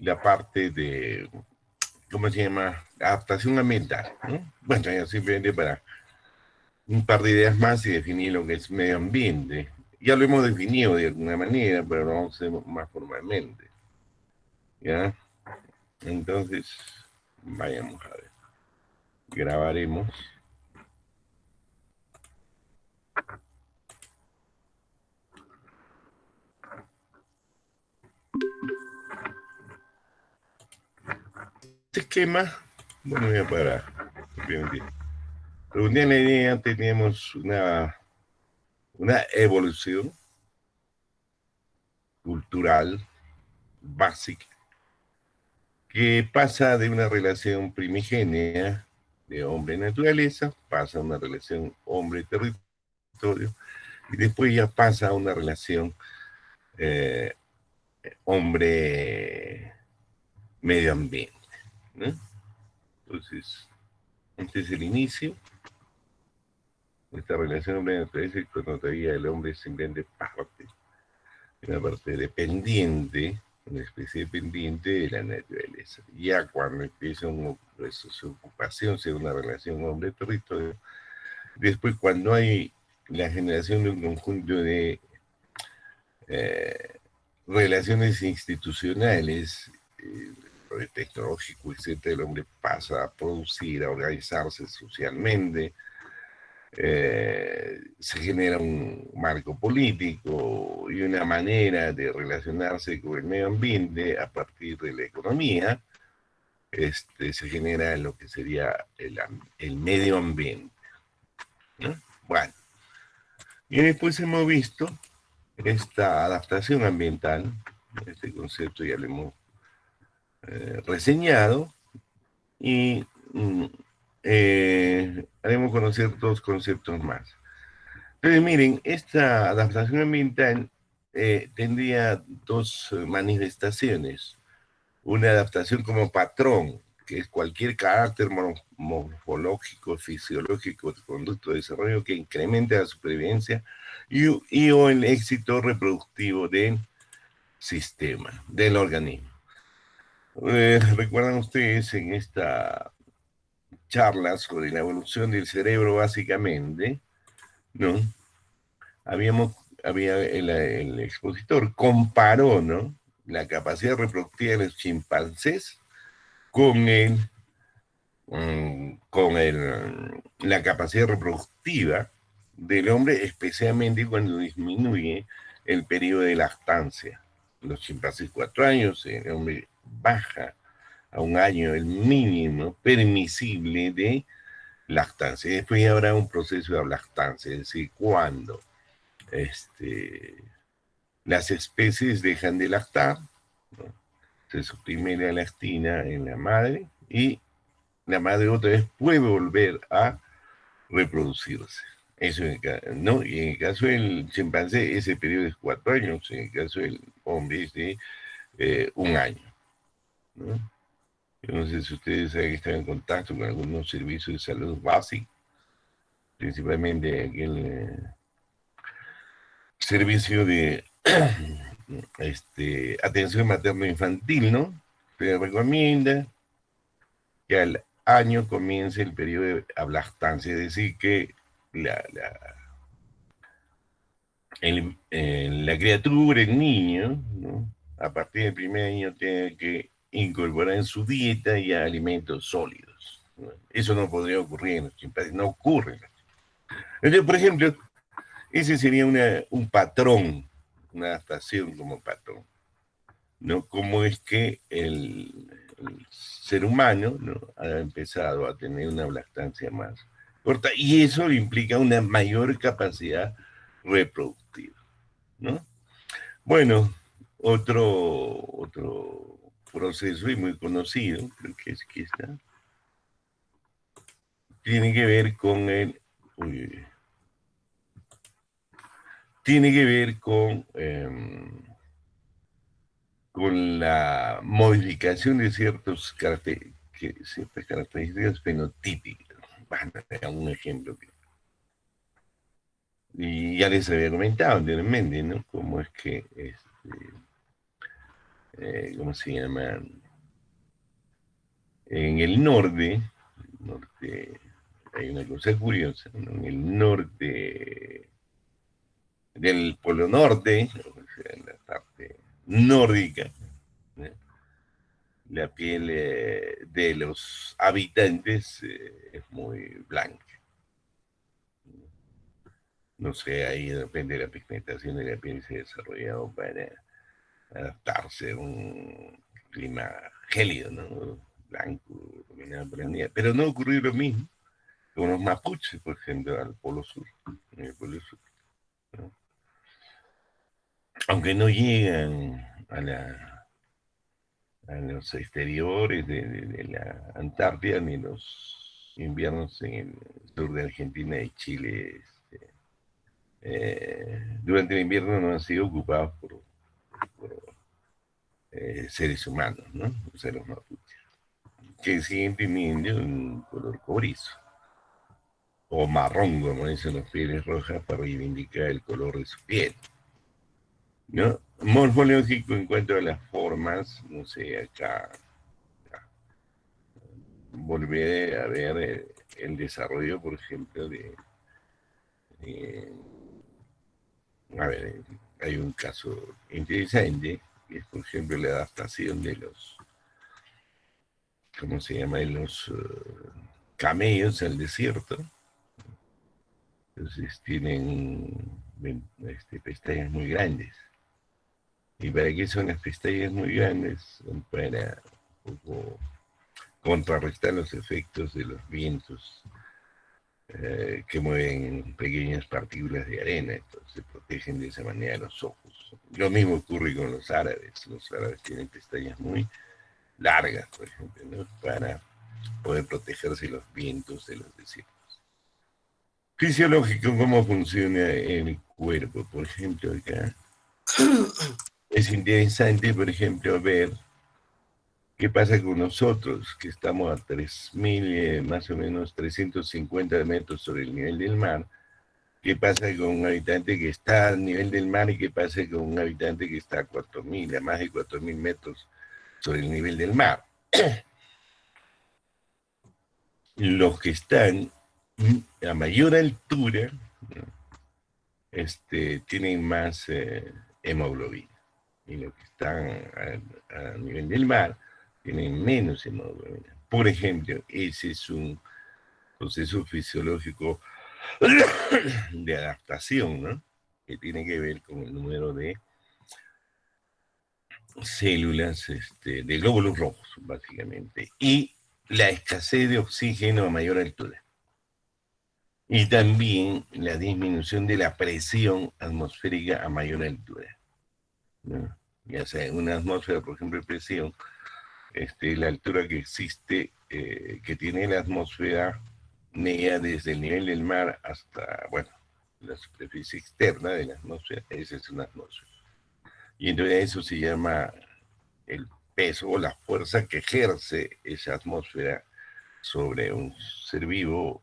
la parte de, ¿cómo se llama? Adaptación ambiental, ¿no? Bueno, ya simplemente para un par de ideas más y definir lo que es medio ambiente. Ya lo hemos definido de alguna manera, pero lo vamos a hacer más formalmente. ¿Ya? Entonces, vayamos a ver. Grabaremos. Este esquema, bueno, voy a parar. Según la idea, tenemos una evolución cultural básica que pasa de una relación primigenia de hombre-naturaleza, pasa a una relación hombre-territorio, y después ya pasa a una relación eh, hombre-medio ambiente, ¿no? Entonces, este es el inicio de esta relación hombre-naturaleza, y cuando todavía el hombre es simplemente parte, una parte dependiente, una especie dependiente de la naturaleza. Ya cuando empieza su ocupación, sea una relación hombre-territorio, después cuando hay la generación de un conjunto de relaciones institucionales, el tecnológico, etcétera, el hombre pasa a producir, a organizarse socialmente, se genera un marco político y una manera de relacionarse con el medio ambiente a partir de la economía. Se genera lo que sería el medio ambiente, ¿no? Bueno, y después hemos visto esta adaptación ambiental, este concepto ya lo hemos reseñado, y haremos conocer dos conceptos más. Entonces, miren, esta adaptación ambiental tendría dos manifestaciones. Una adaptación como patrón, que es cualquier carácter morfológico, fisiológico, conducto de desarrollo que incremente la supervivencia y o el éxito reproductivo del sistema, del organismo. ¿Recuerdan ustedes en esta charla sobre la evolución del cerebro básicamente, ¿no? Había el expositor comparó, ¿no?, la capacidad reproductiva de los chimpancés con la capacidad reproductiva del hombre, especialmente cuando disminuye el periodo de lactancia. Los chimpancés 4 años, el hombre baja a 1 año el mínimo permisible de lactancia. Después habrá un proceso de lactancia, es decir, cuando las especies dejan de lactar, ¿no?, se suprime la elastina en la madre y la madre otra vez puede volver a reproducirse. Eso ¿no? Y en el caso del chimpancé, ese periodo es 4 años, en el caso del hombre es de 1 año, ¿no? Yo no sé si ustedes saben que están en contacto con algunos servicios de salud básicos, principalmente aquel servicio de atención materno-infantil, ¿no? Se recomienda que al año comience el periodo de lactancia, es decir, que la criatura, el niño, ¿no?, a partir del primer año tiene que incorporar en su dieta ya alimentos sólidos, ¿no? Eso no podría ocurrir en los chimpancés, no ocurre. Entonces, por ejemplo, ese sería un patrón, una adaptación como patrón, ¿no? Cómo es que el ser humano, ¿no?, ha empezado a tener una lactancia más corta, y eso implica una mayor capacidad reproductiva, ¿no? Bueno, otro proceso y muy conocido, creo que es que está, tiene que ver con tiene que ver con la modificación de ciertas características fenotípicas. Bueno, un ejemplo y ya les había comentado anteriormente, ¿no?, cómo es que ¿cómo se llama? En el norte, hay una cosa curiosa, ¿no? En el norte del Polo Norte, o sea, en la parte nórdica, ¿no? La piel de los habitantes es muy blanca. No sé, ahí depende de la pigmentación de la piel se ha desarrollado para adaptarse a un clima gélido, ¿no? Blanco, dominado por la nieve. Pero no ocurrió lo mismo con los mapuches, por ejemplo, al Polo Sur. En el Polo Sur, ¿no? Aunque no llegan a los exteriores de la Antártida ni los inviernos en el sur de Argentina y Chile. Durante el invierno no han sido ocupados por seres humanos, ¿no? O sea, los mapuches, que siguen teniendo un color cobrizo o marrón, como dicen los pieles rojas, para reivindicar el color de su piel, ¿no? Morfológico en cuanto a las formas, no sé, acá volver a ver el desarrollo, por ejemplo, de a ver, hay un caso interesante, que es, por ejemplo, la adaptación de los, ¿cómo se llama? De los camellos al desierto. Entonces tienen pestañas muy grandes. ¿Y para qué son las pestañas muy grandes? Son para un poco contrarrestar los efectos de los vientos que mueven pequeñas partículas de arena, entonces protegen de esa manera los ojos. Lo mismo ocurre con los árabes. Los árabes tienen pestañas muy largas, por ejemplo, ¿no? Para poder protegerse de los vientos de los desiertos. Fisiológico, ¿cómo funciona el cuerpo? Por ejemplo, acá es interesante, por ejemplo, ver qué pasa con nosotros, que estamos a 3.000, más o menos 350 metros sobre el nivel del mar. ¿Qué pasa con un habitante que está al nivel del mar y qué pasa con un habitante que está a 4.000, a más de 4.000 metros sobre el nivel del mar? Los que están a mayor altura, ¿no? Tienen más hemoglobina, y los que están a nivel del mar tienen menos hemoglobina. Por ejemplo, ese es un proceso fisiológico de adaptación, ¿no? Que tiene que ver con el número de células de glóbulos rojos, básicamente, y la escasez de oxígeno a mayor altura. Y también la disminución de la presión atmosférica a mayor altura, ¿no? Ya sea en una atmósfera, por ejemplo, de presión, la altura que existe, que tiene la atmósfera media desde el nivel del mar hasta, bueno, la superficie externa de la atmósfera, esa es una atmósfera. Y entonces eso se llama el peso o la fuerza que ejerce esa atmósfera sobre un ser vivo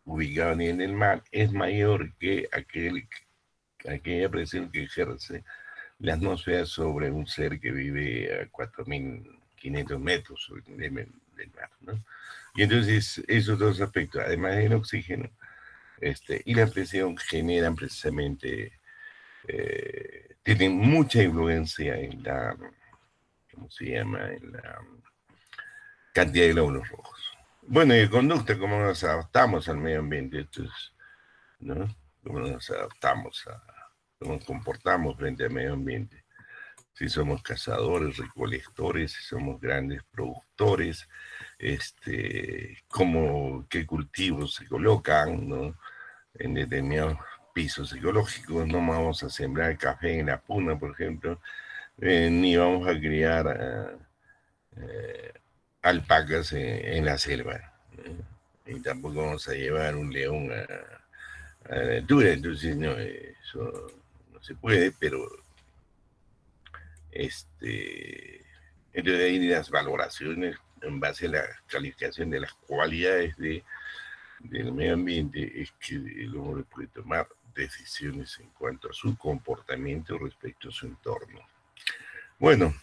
ubicado a nivel del mar, es mayor que aquella presión que ejerce la atmósfera sobre un ser que vive a 4.500 metros sobre el nivel del mar, ¿no? Y entonces esos dos aspectos, además del oxígeno y la presión, generan precisamente, tienen mucha influencia en la, ¿cómo se llama? En la cantidad de glóbulos rojos. Bueno, y de conducta, cómo nos adaptamos al medio ambiente, entonces, ¿no? Cómo nos adaptamos cómo nos comportamos frente al medio ambiente. Si somos cazadores, recolectores, si somos grandes productores, qué cultivos se colocan, ¿no? En determinados pisos ecológicos. No vamos a sembrar café en la puna, por ejemplo, ni vamos a criar alpacas en la selva, y tampoco vamos a llevar un león a la altura. Entonces, no, eso no se puede, pero entonces hay las valoraciones en base a la calificación de las cualidades del medio ambiente, es que el hombre puede tomar decisiones en cuanto a su comportamiento respecto a su entorno. Bueno,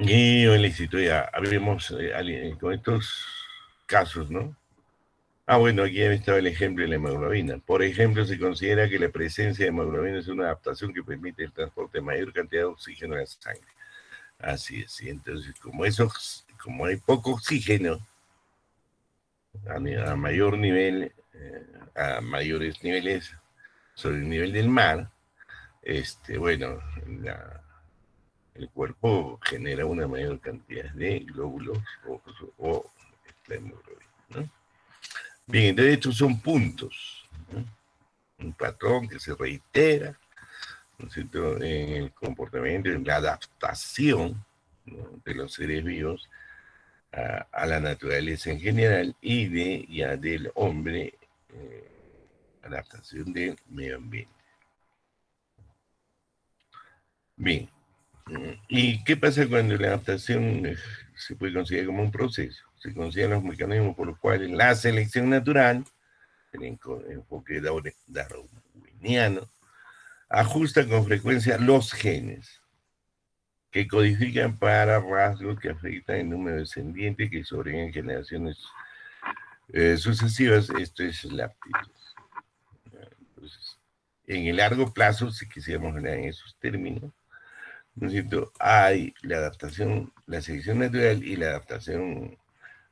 Y en la historia habíamos con estos casos, ¿no? Bueno, aquí estaba el ejemplo de la hemoglobina. Por ejemplo, se considera que la presencia de hemoglobina es una adaptación que permite el transporte de mayor cantidad de oxígeno en la sangre. Así es, y entonces como hay poco oxígeno a mayor nivel, a mayores niveles sobre el nivel del mar, bueno, el cuerpo genera una mayor cantidad de glóbulos rojos o la hemoglobina, ¿no? Bien, entonces estos son puntos, ¿no? Un patrón que se reitera, ¿no es cierto?, en el comportamiento, en la adaptación, ¿no?, de los seres vivos a la naturaleza en general y ya del hombre, adaptación del medio ambiente. Bien, ¿y qué pasa cuando la adaptación se puede considerar como un proceso? Se consideran los mecanismos por los cuales la selección natural, el enfoque darwiniano, ajusta con frecuencia los genes que codifican para rasgos que afectan el número descendiente que sobreviven en generaciones sucesivas. Esto es la aptitud. Entonces, en el largo plazo, si quisiéramos hablar en esos términos, ¿no es cierto?, hay la adaptación, la selección natural y la adaptación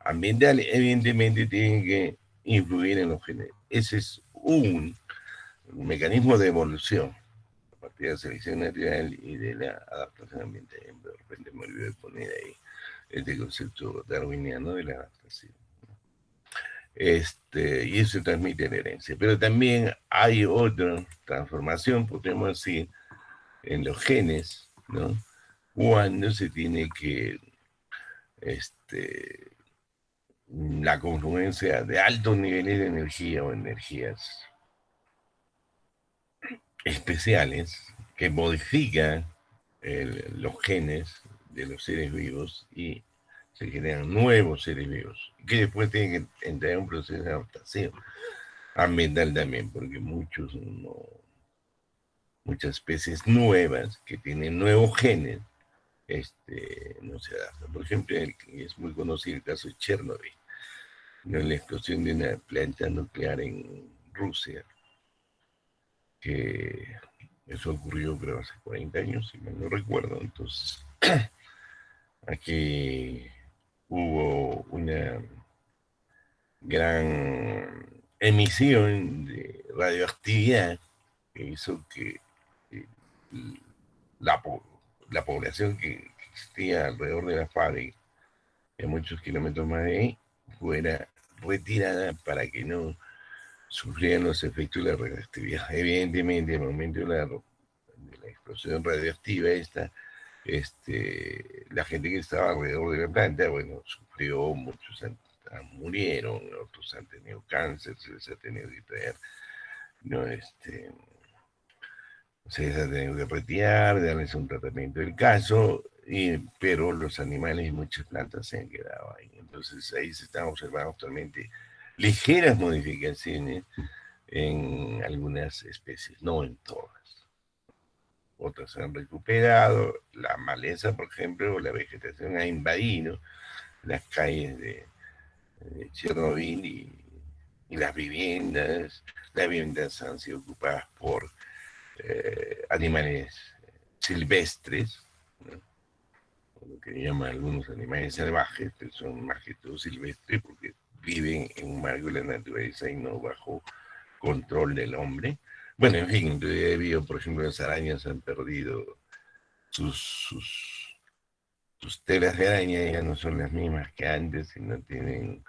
ambiental, evidentemente tienen que influir en los genes. Ese es un mecanismo de evolución a partir de la selección natural y de la adaptación ambiental. De repente me olvidé de poner ahí este concepto darwiniano de la adaptación. Y eso transmite la herencia. Pero también hay otra transformación, podemos decir, en los genes, ¿no?, cuando se tiene que la confluencia de altos niveles de energía o energías especiales que modifican los genes de los seres vivos y se generan nuevos seres vivos, que después tienen que entrar en un proceso de adaptación ambiental también, porque muchas especies nuevas que tienen nuevos genes no se adaptan. Por ejemplo, es muy conocido el caso de Chernobyl, ¿no?, la explosión de una planta nuclear en Rusia, que eso ocurrió creo hace 40 años, si mal no recuerdo. Entonces, aquí hubo una gran emisión de radioactividad que hizo que eh, la, la población que existía alrededor de la fábrica, a muchos kilómetros más de ahí, fuera retirada para que no sufrían los efectos de la radioactividad. Evidentemente, en el momento de la explosión radioactiva la gente que estaba alrededor de la planta, bueno, sufrió, muchos murieron, otros han tenido cáncer, se les ha tenido que traer, ¿no? Se les ha tenido que retirar, darles un tratamiento del caso, pero los animales y muchas plantas se han quedado ahí. Entonces ahí se están observando actualmente ligeras modificaciones en algunas especies, no en todas. Otras se han recuperado, la maleza, por ejemplo, o la vegetación ha invadido las calles de Chernobyl y las viviendas han sido ocupadas por animales silvestres, ¿no?, lo que llaman algunos animales salvajes, pero son más que todo silvestres porque viven en un marco de la naturaleza y no bajo control del hombre. Bueno, en fin, debido, por ejemplo, las arañas han perdido sus, sus, sus telas de araña, ya no son las mismas que antes y no tienen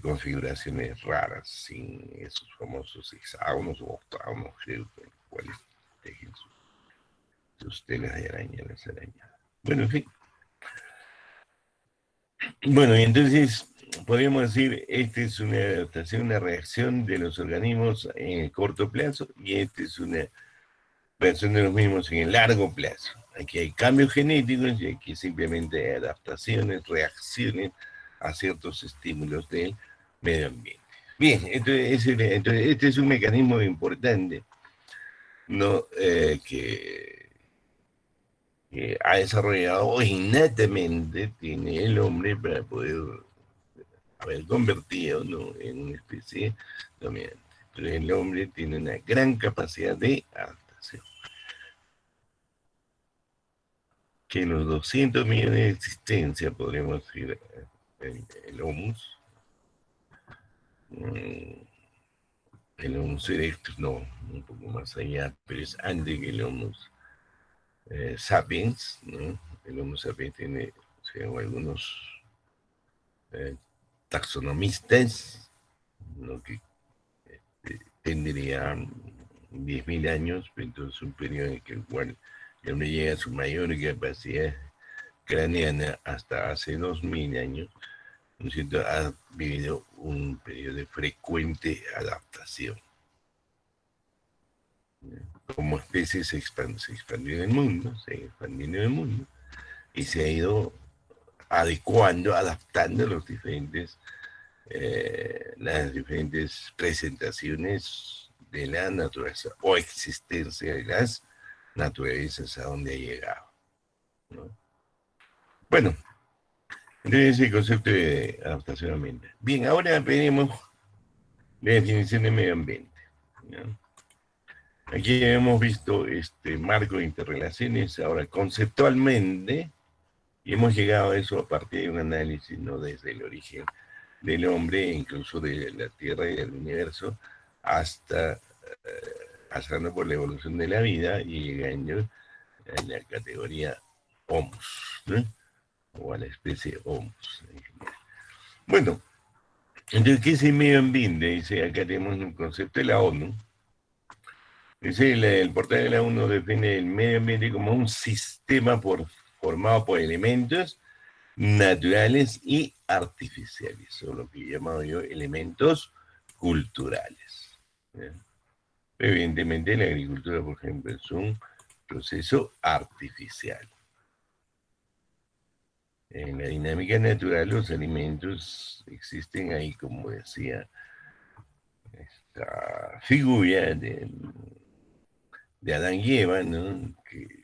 configuraciones raras, sin esos famosos hexágonos o octágonos, creo, con los cuales tejen sus telas de araña, las arañas. Bueno, en fin. Bueno, y entonces podríamos decir, esta es una adaptación, una reacción de los organismos en el corto plazo, y esta es una reacción de los mismos en el largo plazo. Aquí hay cambios genéticos y aquí simplemente hay adaptaciones, reacciones a ciertos estímulos del medio ambiente. Bien, entonces este es un mecanismo importante, ¿no?, que que ha desarrollado o innatamente tiene el hombre para poder haber convertido, ¿no?, en una especie dominante. Pero el hombre tiene una gran capacidad de adaptación. Que en los 200 millones de existencia podríamos decir el Homus, el Homus erectus, no, un poco más allá, pero es antes que el Homus sapiens, ¿no? El Homo sapiens tiene, según algunos taxonomistas, ¿no?, que tendría 10.000 años, entonces un periodo en el cual el hombre llega a su mayor capacidad craneana hasta hace 2.000 años, ¿no es cierto?, ha vivido un periodo de frecuente adaptación. Como especie se expandió en el mundo, y se ha ido adecuando, adaptando las diferentes presentaciones de la naturaleza o existencia de las naturalezas a donde ha llegado, ¿no? Bueno, entonces el concepto de adaptación ambiental. Bien, ahora veremos la definición de medio ambiente, ¿no? Aquí hemos visto este marco de interrelaciones, ahora conceptualmente, y hemos llegado a eso a partir de un análisis, ¿no?, desde el origen del hombre, incluso de la Tierra y del universo, hasta pasando por la evolución de la vida y llegando a la categoría Homus, ¿no?, o a la especie Homus. Bueno, entonces, ¿qué es el medio ambiente? Dice, acá tenemos un concepto de la ONU. Dice, el portal de la ONU define el medio ambiente como un sistema formado por elementos naturales y artificiales, o lo que he llamado yo elementos culturales. ¿Ya? Evidentemente la agricultura, por ejemplo, es un proceso artificial. En la dinámica natural los alimentos existen ahí, como decía esta figura de Adán y Eva, ¿no?, que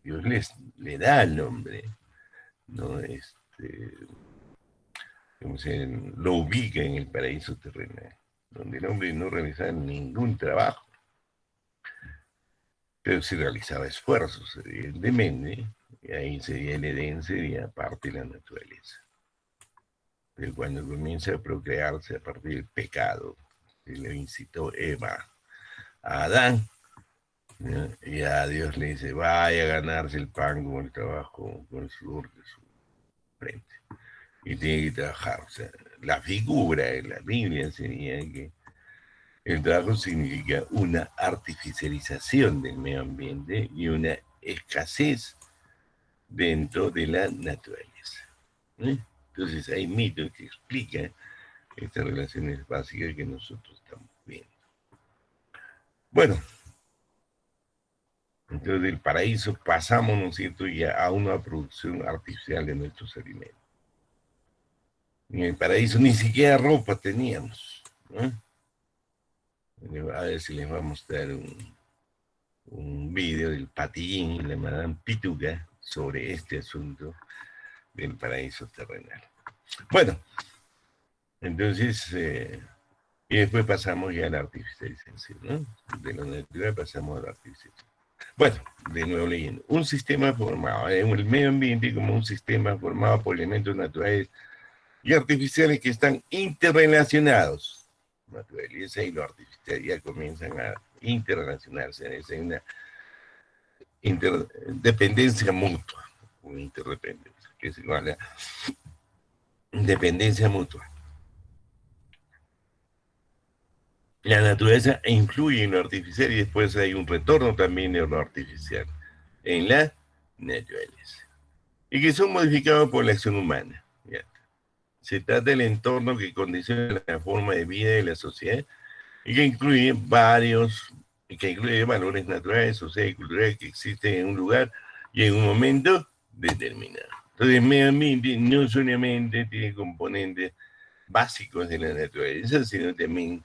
Dios le da al hombre, ¿no?, como se lo ubica en el paraíso terrenal, donde el hombre no realizaba ningún trabajo, pero sí realizaba esfuerzos, evidentemente, y ahí sería el Edén, sería parte de la naturaleza. Pero cuando comienza a procrearse a partir del pecado, que le incitó Eva a Adán, ¿no?, y a Dios le dice, vaya a ganarse el pan con el trabajo, con el sudor de su frente. Y tiene que trabajar. O sea, la figura en la Biblia sería que el trabajo significa una artificialización del medio ambiente y una escasez dentro de la naturaleza, ¿eh? Entonces hay mitos que explican estas relaciones básicas que nosotros estamos viendo. Bueno, entonces del paraíso pasamos, ¿no es cierto?, ya a una producción artificial de nuestros alimentos. En el paraíso ni siquiera ropa teníamos, ¿no? A ver si les voy a mostrar un video del Patillín y la Madame Pituca sobre este asunto del paraíso terrenal. Bueno, entonces, y después pasamos ya a la artificialización, ¿no? De lo natural pasamos a la artificialización. Bueno, de nuevo leyendo. Un sistema formado, el medio ambiente como un sistema formado por elementos naturales y artificiales que están interrelacionados. Naturaleza y lo artificial ya comienzan a interrelacionarse, es una interdependencia mutua, o interdependencia, que es igual a dependencia mutua. La naturaleza influye en lo artificial y después hay un retorno también de lo artificial en la naturaleza. Y que son modificados por la acción humana. ¿Ya? Se trata del entorno que condiciona la forma de vida de la sociedad y que incluye valores naturales, sociales y culturales que existen en un lugar y en un momento determinado. Entonces, el medio ambiente no solamente tiene componentes básicos de la naturaleza, sino también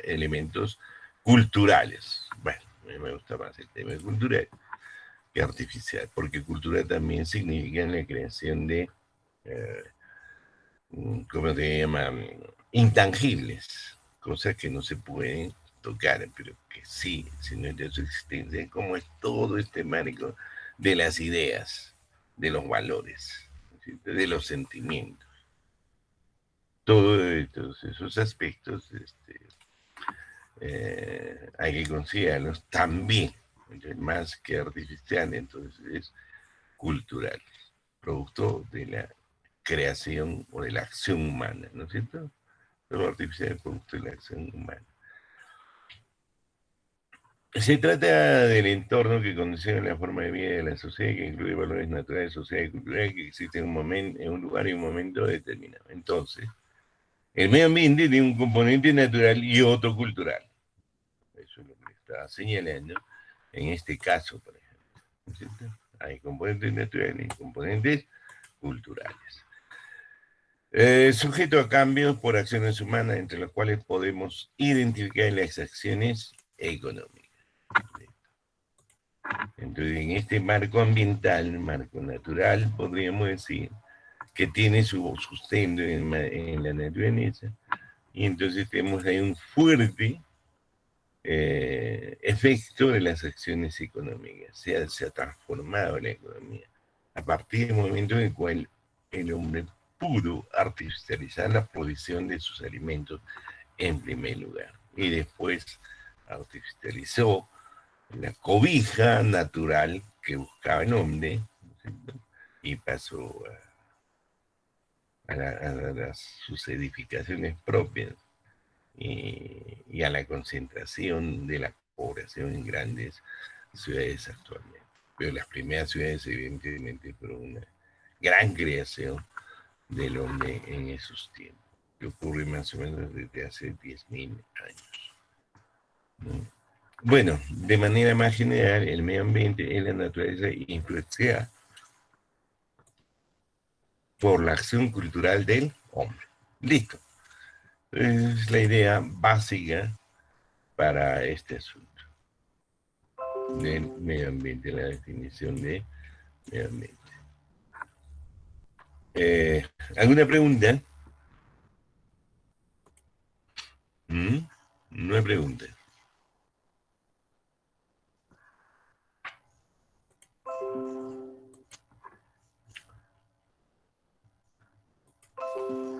elementos culturales. Bueno, a mí me gusta más el tema cultural. que artificial, porque cultura también significa la creación de, eh, ¿cómo se llama? Intangibles, cosas que no se pueden tocar, pero que sí, si no es de su existencia, como es todo este marco de las ideas, de los valores, ¿sí? De los sentimientos. Todos esos aspectos hay que considerarlos también, más que artificial, entonces es cultural, producto de la creación o de la acción humana, ¿no es cierto? Lo artificial es producto de la acción humana. Se trata del entorno que condiciona la forma de vida de la sociedad, que incluye valores naturales, sociales y culturales que existen en un lugar y un momento determinado. Entonces, el medio ambiente tiene un componente natural y otro cultural. Eso es lo que está señalando en este caso, por ejemplo. ¿No es cierto? Hay componentes naturales y componentes culturales. Sujeto a cambios por acciones humanas, entre las cuales podemos identificar las acciones económicas. Entonces, en este marco ambiental, marco natural, podríamos decir que tiene su sustento en la naturaleza, y entonces tenemos ahí un fuerte efecto de las acciones económicas. Se ha transformado la economía a partir del momento en el cual el hombre pudo artificializar la producción de sus alimentos en primer lugar, y después artificializó la cobija natural que buscaba el hombre, ¿no? Y pasó sus edificaciones propias y a la concentración de la población en grandes ciudades actualmente. Pero las primeras ciudades, evidentemente, fueron una gran creación del hombre en esos tiempos, que ocurre más o menos desde hace 10.000 años, ¿no? Bueno, de manera más general, el medio ambiente es la naturaleza influenciada por la acción cultural del hombre. Listo. Es la idea básica para este asunto del medio ambiente, la definición de medio ambiente. ¿Alguna pregunta? ¿Mm? No hay pregunta.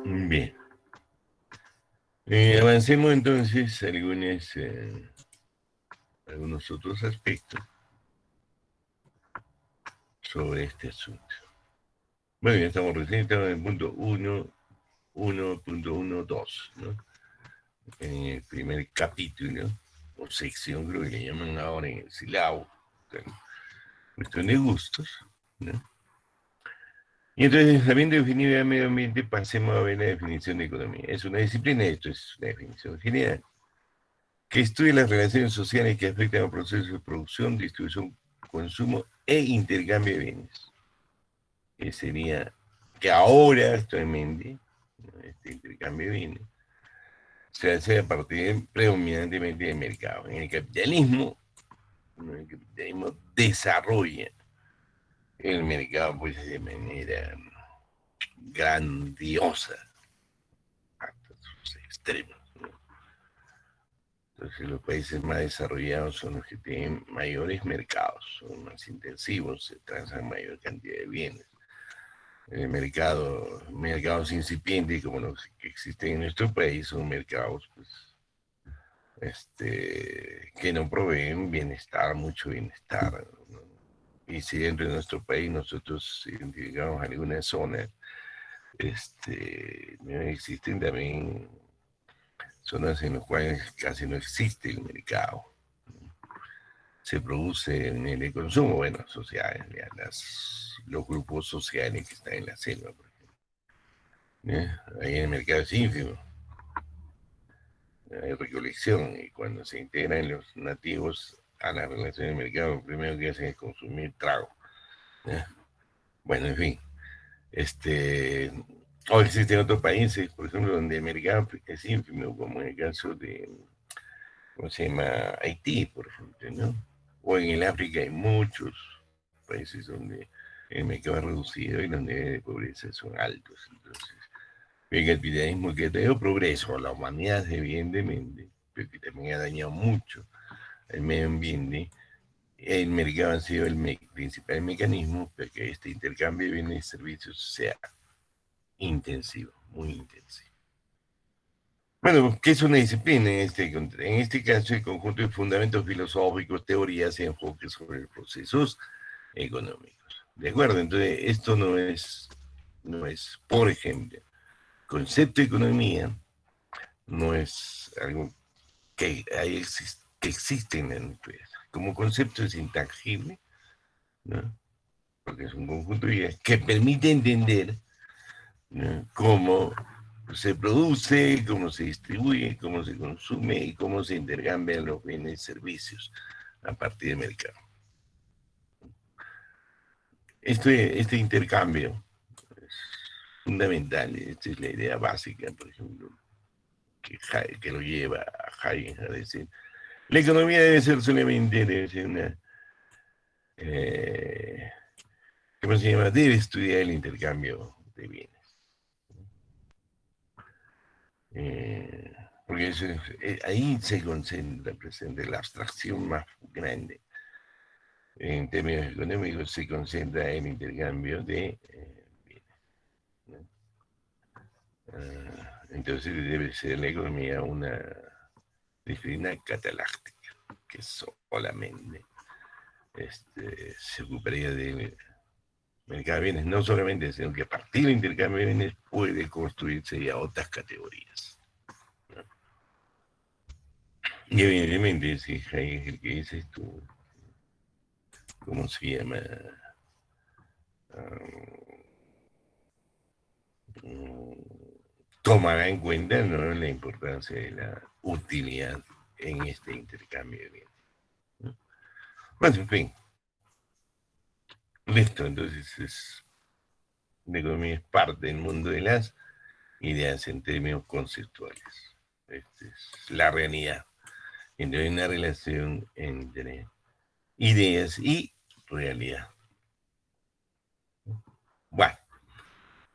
Bien. Avancemos entonces a algunos otros aspectos sobre este asunto. Bueno, ya estamos en el punto 1.12, ¿no? En el primer capítulo, o sección, creo que le llaman ahora en el silabo, cuestión de gustos, ¿no? Y entonces, habiendo definido el medio ambiente, pasemos a ver la definición de economía. Es una disciplina, esto es una definición general, que estudia las relaciones sociales que afectan a procesos de producción, distribución, consumo e intercambio de bienes. Que sería que ahora, actualmente, este intercambio de bienes se hace a partir predominantemente del mercado. En el capitalismo desarrolla el mercado pues de manera grandiosa hasta sus extremos, ¿no? Entonces los países más desarrollados son los que tienen mayores mercados, son más intensivos, se transan mayor cantidad de bienes. Mercados incipientes como los que existen en nuestro país son mercados pues, que no proveen bienestar, mucho bienestar, ¿no? Y si dentro de nuestro país nosotros identificamos alguna zona, ¿no? Existen también zonas en las cuales casi no existe el mercado. Se produce en el consumo, bueno, sociales, los grupos sociales que están en la selva, por ejemplo. Ahí en el mercado es ínfimo, hay recolección, y cuando se integran los nativos a la relación del mercado, lo primero que hacen es consumir trago, ¿eh? Bueno, en fin, o existen otros países, por ejemplo, donde el mercado es ínfimo, como en el caso de, ¿cómo se llama? Haití, por ejemplo, ¿no? O en el África hay muchos. países donde el mercado es reducido y los niveles de pobreza son altos. Entonces, el capitalismo que ha traído progreso a la humanidad, evidentemente, pero que también ha dañado mucho el medio ambiente. El mercado ha sido el principal mecanismo para que este intercambio de bienes y servicios sea intensivo, muy intensivo. Bueno, ¿qué es una disciplina en este caso? El conjunto de fundamentos filosóficos, teorías y enfoques sobre los procesos económicos. ¿De acuerdo? Entonces, esto no es, por ejemplo, concepto de economía, no es algo que existe en la naturaleza. Como concepto es intangible, ¿no? Porque es un conjunto de ideas que permite entender, ¿no?, cómo se produce, cómo se distribuye, cómo se consume y cómo se intercambian los bienes y servicios a partir del mercado. Este intercambio es fundamental, esta es la idea básica, por ejemplo, que lo lleva a Hayek a decir, la economía debe ser una, eh, ¿cómo se llama? Debe estudiar el intercambio de bienes. Eh, porque ahí se concentra, presente, la abstracción más grande. En términos económicos se concentra en el intercambio de bienes, ¿no? Entonces debe ser la economía una disciplina cataláctica, que solamente se ocuparía de mercado de bienes, no solamente, sino que a partir del intercambio de bienes puede construirse ya otras categorías, ¿no? Y evidentemente, si Hayek es el que dice esto, ¿cómo se llama? Tomará en cuenta, ¿no?, la importancia de la utilidad en este intercambio de bienes, ¿no? Bueno, en fin, listo, entonces la economía es parte del mundo de las ideas en términos conceptuales. Esta es la realidad. Entonces hay una relación entre ideas y realidad. Bueno,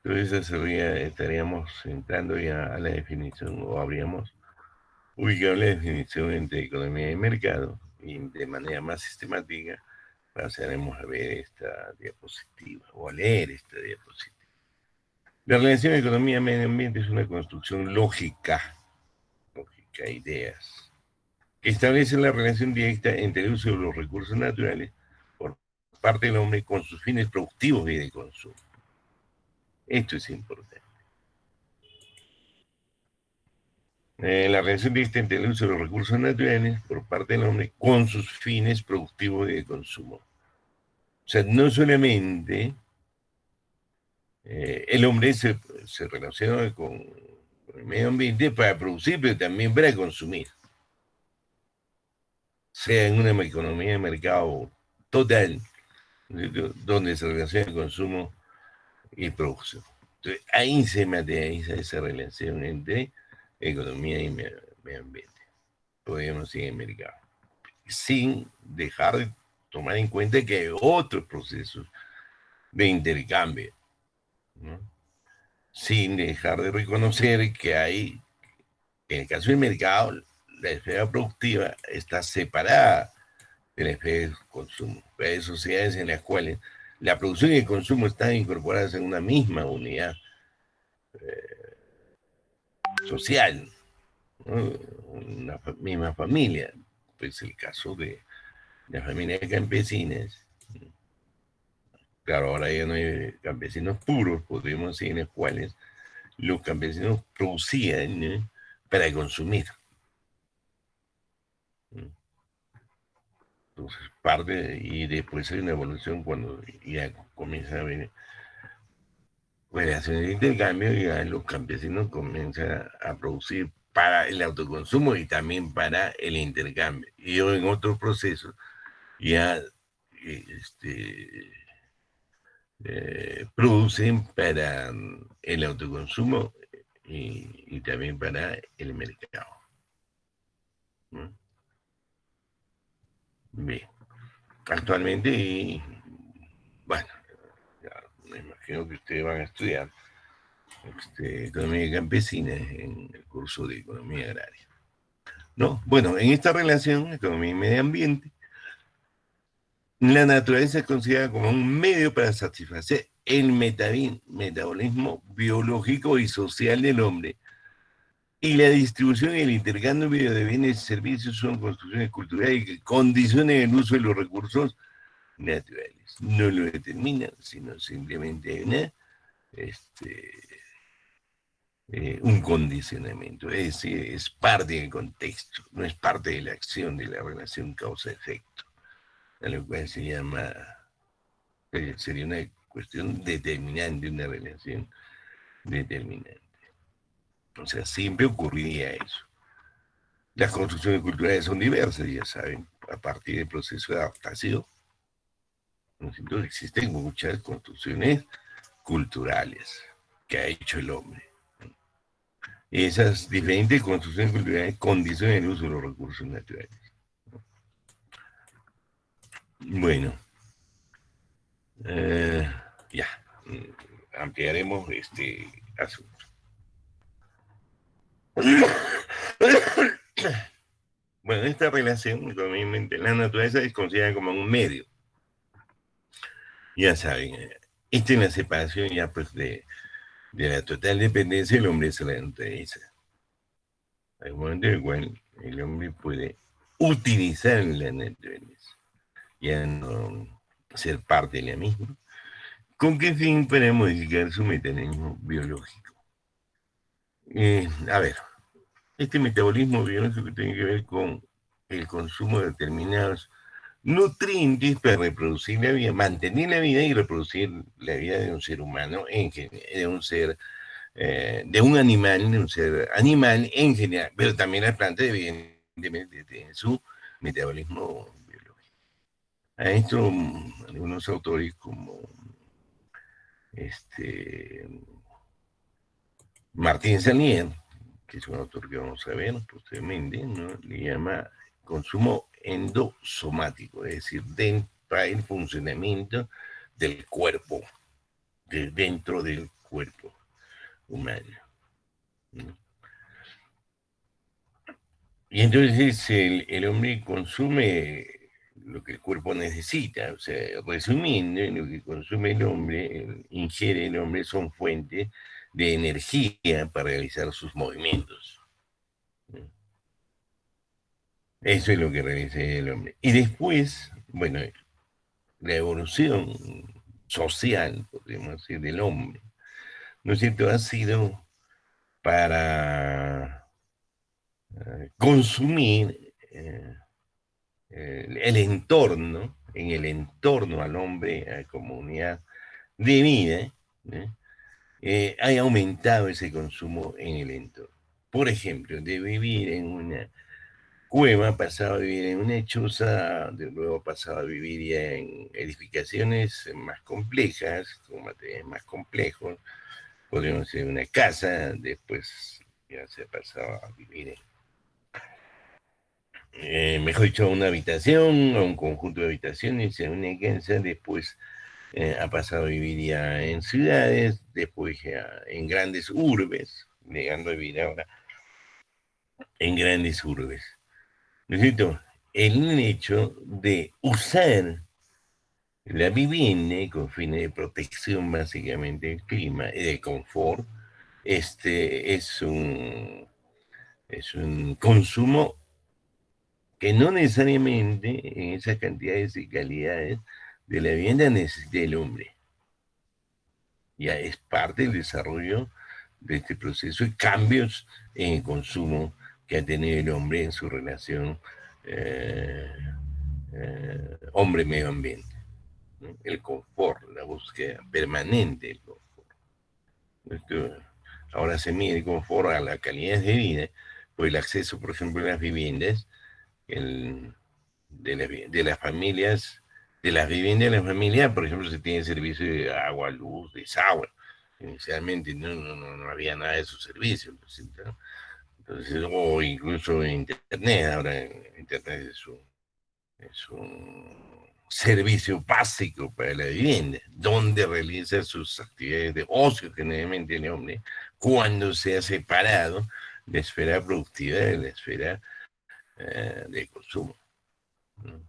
entonces estaríamos entrando ya a la definición, o habríamos ubicado la definición entre economía y mercado, y de manera más sistemática pasaremos a ver esta diapositiva, o a leer esta diapositiva. La relación economía-medio ambiente es una construcción lógica, ideas, que establece la relación directa entre el uso de los recursos naturales por parte del hombre con sus fines productivos y de consumo. Esto es importante. La relación directa entre el uso de los recursos naturales por parte del hombre con sus fines productivos y de consumo. O sea, no solamente el hombre se relaciona con el medio ambiente para producir, pero también para consumir. Sea en una economía de mercado total, donde se relaciona el consumo y producción. Entonces, ahí se materializa esa relación entre economía y medio ambiente. Podríamos ir en mercado, sin dejar de tomar en cuenta que hay otros procesos de intercambio, ¿no? Sin dejar de reconocer que hay, en el caso del mercado, la esfera productiva está separada de la esfera de consumo. Hay sociedades en las cuales la producción y el consumo están incorporadas en una misma unidad social, ¿no?, una misma familia. Pues el caso de las familias campesinas. Claro, ahora ya no hay campesinos puros, podríamos decir, en los cuales los campesinos producían, ¿no?, para consumir. Entonces, parte, y después hay una evolución cuando ya comienza a haber relaciones de intercambio, ya los campesinos comienzan a producir para el autoconsumo y también para el intercambio. Y en otros procesos ya producen para el autoconsumo y también para el mercado, ¿no? Bien. Actualmente Bueno, ya me imagino que ustedes van a estudiar economía campesina en el curso de economía agraria. ¿No? Bueno, en esta relación, economía y medio ambiente, la naturaleza es considerada como un medio para satisfacer el metabolismo biológico y social del hombre. Y la distribución y el intercambio de bienes y servicios son construcciones culturales que condicionan el uso de los recursos naturales. No lo determinan, sino simplemente hay un condicionamiento. Es decir, es parte del contexto, no es parte de la acción de la relación causa-efecto, a lo cual se llama, sería una cuestión determinante, una relación determinante. O sea, siempre ocurriría eso. Las construcciones culturales son diversas, ya saben, a partir del proceso de adaptación. Entonces existen muchas construcciones culturales que ha hecho el hombre. Esas diferentes construcciones culturales condicionan el uso de los recursos naturales. Bueno, ya, ampliaremos este asunto. Bueno, esta relación, económicamente, la naturaleza es considerada como un medio. Ya saben, esta es la separación ya pues de la total dependencia del hombre hacia la naturaleza. Hay un momento en el cual el hombre puede utilizar la naturaleza, ya no ser parte de la misma. ¿Con qué fin? Para modificar su metabolismo biológico. A ver, este metabolismo biológico tiene que ver con el consumo de determinados nutrientes para reproducir la vida, mantener la vida y reproducir la vida de un ser humano, de un ser, de un animal, de un ser animal en general, pero también las plantas evidentemente tienen su metabolismo biológico. A esto algunos autores como este Martín Salier, que es un autor que vamos a ver posteriormente, ¿no? Le llama consumo endosomático, es decir, para el funcionamiento del cuerpo, dentro del cuerpo humano, ¿no? Y entonces el hombre consume lo que el cuerpo necesita, o sea, resumiendo, lo que consume el hombre, ingiere el hombre, son fuentes de energía para realizar sus movimientos. Eso es lo que realiza el hombre. Y después, bueno, la evolución social, podríamos decir, del hombre, ¿no es cierto?, ha sido para consumir el entorno, en el entorno al hombre, a la comunidad de vida, ha aumentado ese consumo en el entorno. Por ejemplo, de vivir en una cueva, pasaba a vivir en una choza, de luego pasaba a vivir ya en edificaciones más complejas, con materiales más complejos, podríamos decir una casa, después ya se pasaba a vivir mejor dicho, a una habitación, a un conjunto de habitaciones, en una casa, después ha pasado a vivir ya en ciudades, después ya en grandes urbes, llegando a vivir ahora en grandes urbes. ¿No es cierto? El hecho de usar la vivienda con fines de protección básicamente del clima y de confort, es un consumo que no necesariamente en esas cantidades y calidades de la vivienda necesita el hombre. Ya es parte del desarrollo de este proceso y cambios en el consumo que ha tenido el hombre en su relación eh, hombre-medio ambiente, ¿no? El confort, la búsqueda permanente del confort. Esto, ahora se mide el confort a la calidad de vida, pues el acceso, por ejemplo, a las viviendas, el, de las familias, de las viviendas de las familias, por ejemplo, se tiene servicio de agua, luz, desagüe. Inicialmente no había nada de esos servicios, ¿no? Entonces, o incluso internet, ahora internet es un servicio básico para la vivienda, donde realiza sus actividades de ocio generalmente el hombre, cuando se ha separado de la esfera productiva de la esfera de consumo, ¿no?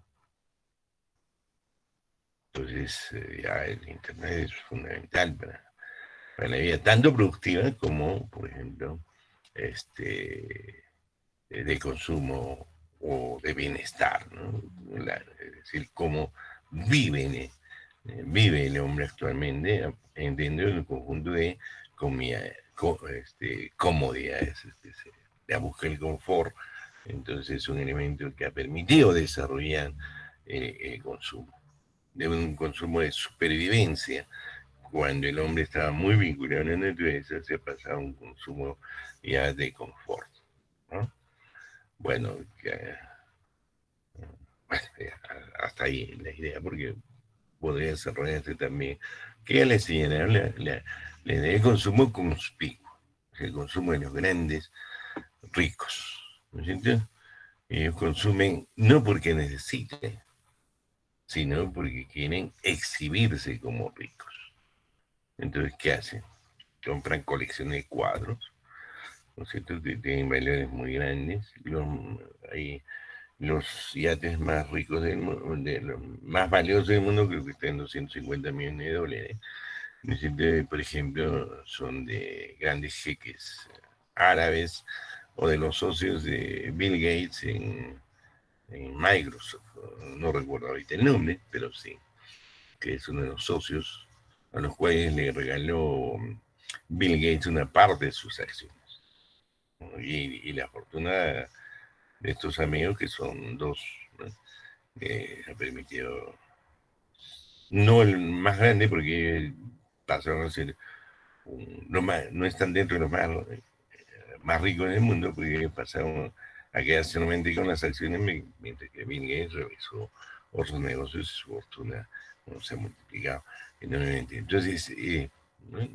Entonces, ya el Internet es fundamental para la vida, tanto productiva como, por ejemplo, de consumo o de bienestar, ¿no? Es decir, cómo vive, vive el hombre actualmente dentro de un conjunto de comida, comodidades, la búsqueda del confort. Entonces es un elemento que ha permitido desarrollar el consumo, de un consumo de supervivencia. Cuando el hombre estaba muy vinculado a la naturaleza, se pasaba a un consumo ya de confort, ¿no? Bueno, bueno, hasta ahí la idea, porque podría desarrollarse también, que ya le señalaron la idea del consumo conspicuo, el consumo de los grandes ricos, ¿no es cierto? Ellos consumen no porque necesiten, sino porque quieren exhibirse como ricos. Entonces, ¿qué hacen? Compran colecciones de cuadros, ¿no es cierto? Que tienen valores muy grandes. Hay los yates más ricos del mundo, los más valiosos del mundo, creo que están en 250 millones de dólares. ¿No es cierto? Por ejemplo, son de grandes jeques árabes o de los socios de Bill Gates en Microsoft. No recuerdo ahorita el nombre, pero sí, que es uno de los socios a los cuales le regaló Bill Gates una parte de sus acciones. Y la fortuna de estos amigos, que son dos, ¿no? Ha permitido, no el más grande, porque pasaron a ser no están dentro de los más ricos del mundo, porque pasaron a quedarse solamente con las acciones, mientras que Bill Gates realizó otros negocios y su fortuna se ha multiplicado enormemente. Entonces, ¿no?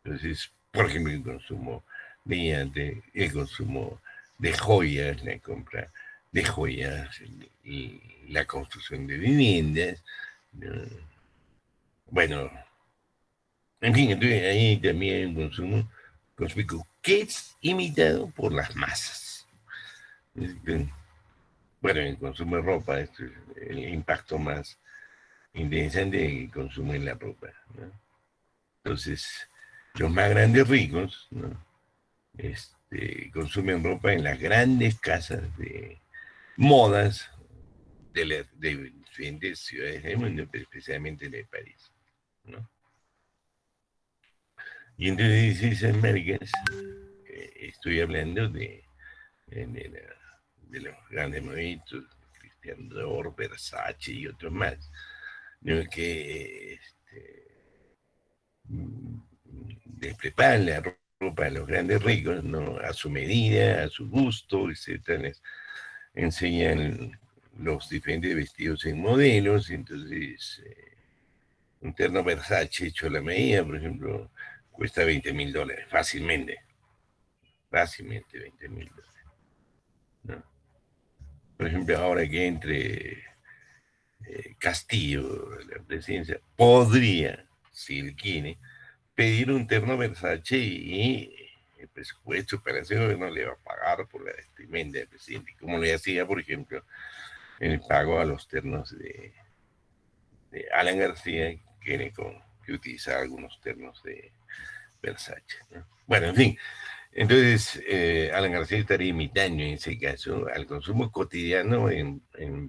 Entonces, por ejemplo, el consumo de el consumo de joyas, la compra de joyas y la construcción de viviendas, ¿no? Bueno, en fin, entonces ahí también hay un consumo cósmico que es imitado por las masas. Bueno, el consumo de ropa, esto es el impacto más interesante del consumo en la ropa, ¿no? Entonces, los más grandes ricos, ¿no? Consumen ropa en las grandes casas de modas de diferentes ciudades del mundo, pero especialmente de París, ¿no? Y entonces esas marcas, estoy hablando de los grandes movimientos, Christian Dior, Versace y otros más, ¿no? Que les preparan la ropa a los grandes ricos, ¿no? A su medida, a su gusto, etc. Les enseñan los diferentes vestidos en modelos, entonces un terno Versace hecho a la medida, por ejemplo, cuesta $20,000, fácilmente $20,000, ¿no? Por ejemplo, ahora que entre Castillo, la presidencia, podría, si él quiere, pedir un terno Versace y el presupuesto para ese gobierno le va a pagar por la vestimenta del presidente, como le hacía, por ejemplo, el pago a los ternos de Alan García, que utilizaba algunos ternos de Versace, ¿no? Bueno, en fin, entonces Alan García estaría imitando en ese caso al consumo cotidiano en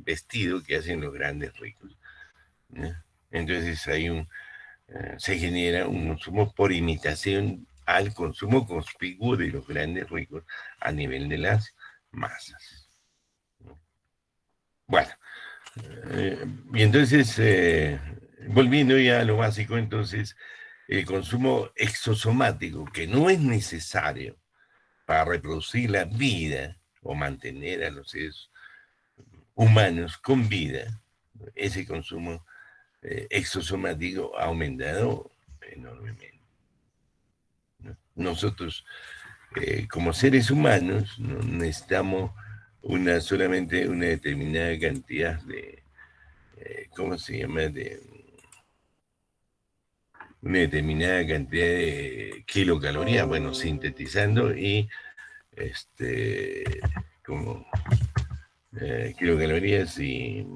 vestido que hacen los grandes ricos, ¿no? Entonces se genera un consumo por imitación al consumo conspicuo de los grandes ricos a nivel de las masas, ¿no? Bueno, y entonces, volviendo ya a lo básico, entonces, el consumo exosomático, que no es necesario para reproducir la vida o mantener a los seres humanos con vida, ese consumo exosomático ha aumentado enormemente, ¿no? Nosotros, como seres humanos, no necesitamos solamente una determinada cantidad ¿cómo se llama? De una determinada cantidad de kilocalorías, bueno, sintetizando, y este, como kilocalorías y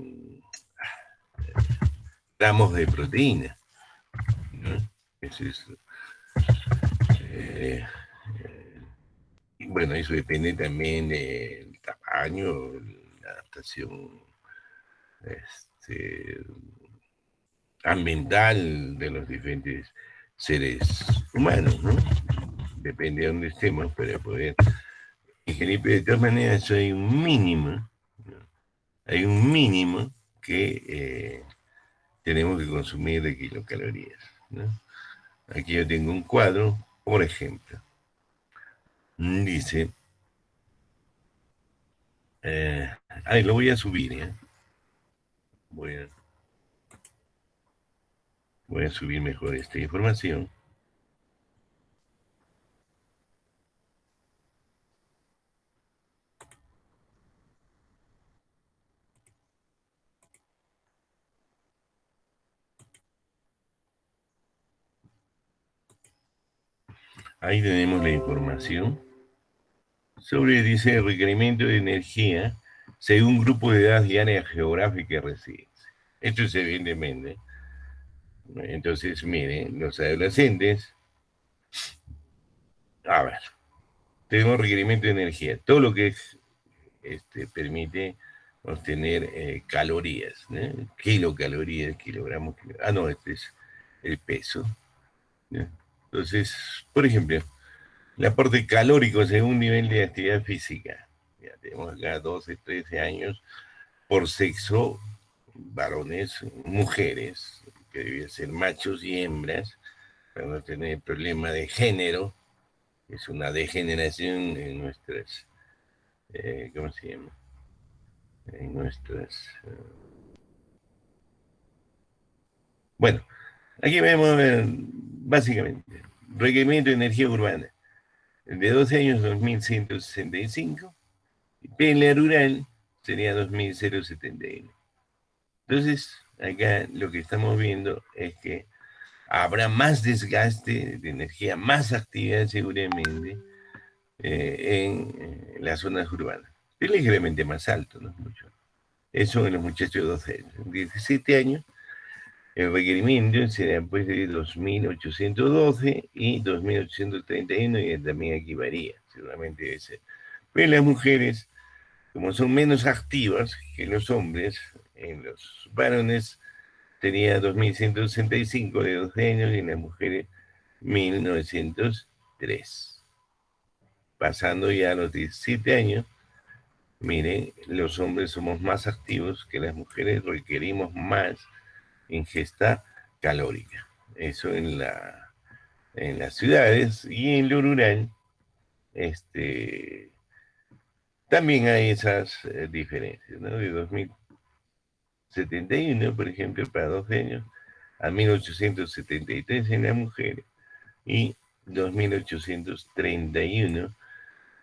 gramos de proteína, ¿no? Eso es, eh, bueno, eso depende también del tamaño, la adaptación este, ambiental de los diferentes seres humanos, ¿no? Depende de dónde estemos para poder ingerir, pero de todas maneras hay un mínimo, ¿no? Hay un mínimo que tenemos que consumir de kilocalorías, ¿no? Aquí yo tengo un cuadro, por ejemplo, dice, lo voy a subir, ¿eh? Voy a, voy a subir mejor esta información. Ahí tenemos la información sobre, dice, el requerimiento de energía según grupo de edad y área geográfica y residencia. Esto es evidentemente. Entonces, miren, los adolescentes, a ver, tenemos requerimiento de energía, todo lo que es, permite obtener calorías, ¿no? Kilocalorías, kilogramos, no, este es el peso, ¿no? Entonces, por ejemplo, el aporte calórico según nivel de actividad física. Ya tenemos acá 12, 13 años por sexo, varones, mujeres, que deben ser machos y hembras, para no tener problema de género. Es una degeneración en nuestras, ¿cómo se llama? En nuestras... Bueno, aquí vemos básicamente requerimiento de energía urbana. De 12 años, 2165. En la rural sería 2071. Entonces, acá lo que estamos viendo es que habrá más desgaste de energía, más actividad seguramente en las zonas urbanas. Es ligeramente más alto, no es mucho. Eso en los muchachos de 12 años. En 17 años, el requerimiento será pues de 2.812 y 2.831, y también aquí varía, seguramente debe ser. Pero las mujeres, como son menos activas que los hombres, en los varones tenía 2.165 de 12 años y en las mujeres 1.903. Pasando ya a los 17 años, miren, los hombres somos más activos que las mujeres, requerimos más ingesta calórica. Eso en las ciudades, y en lo rural, también hay esas diferencias, ¿no? De 2071, por ejemplo, para 12 años, a 1.873 en las mujeres y 2.831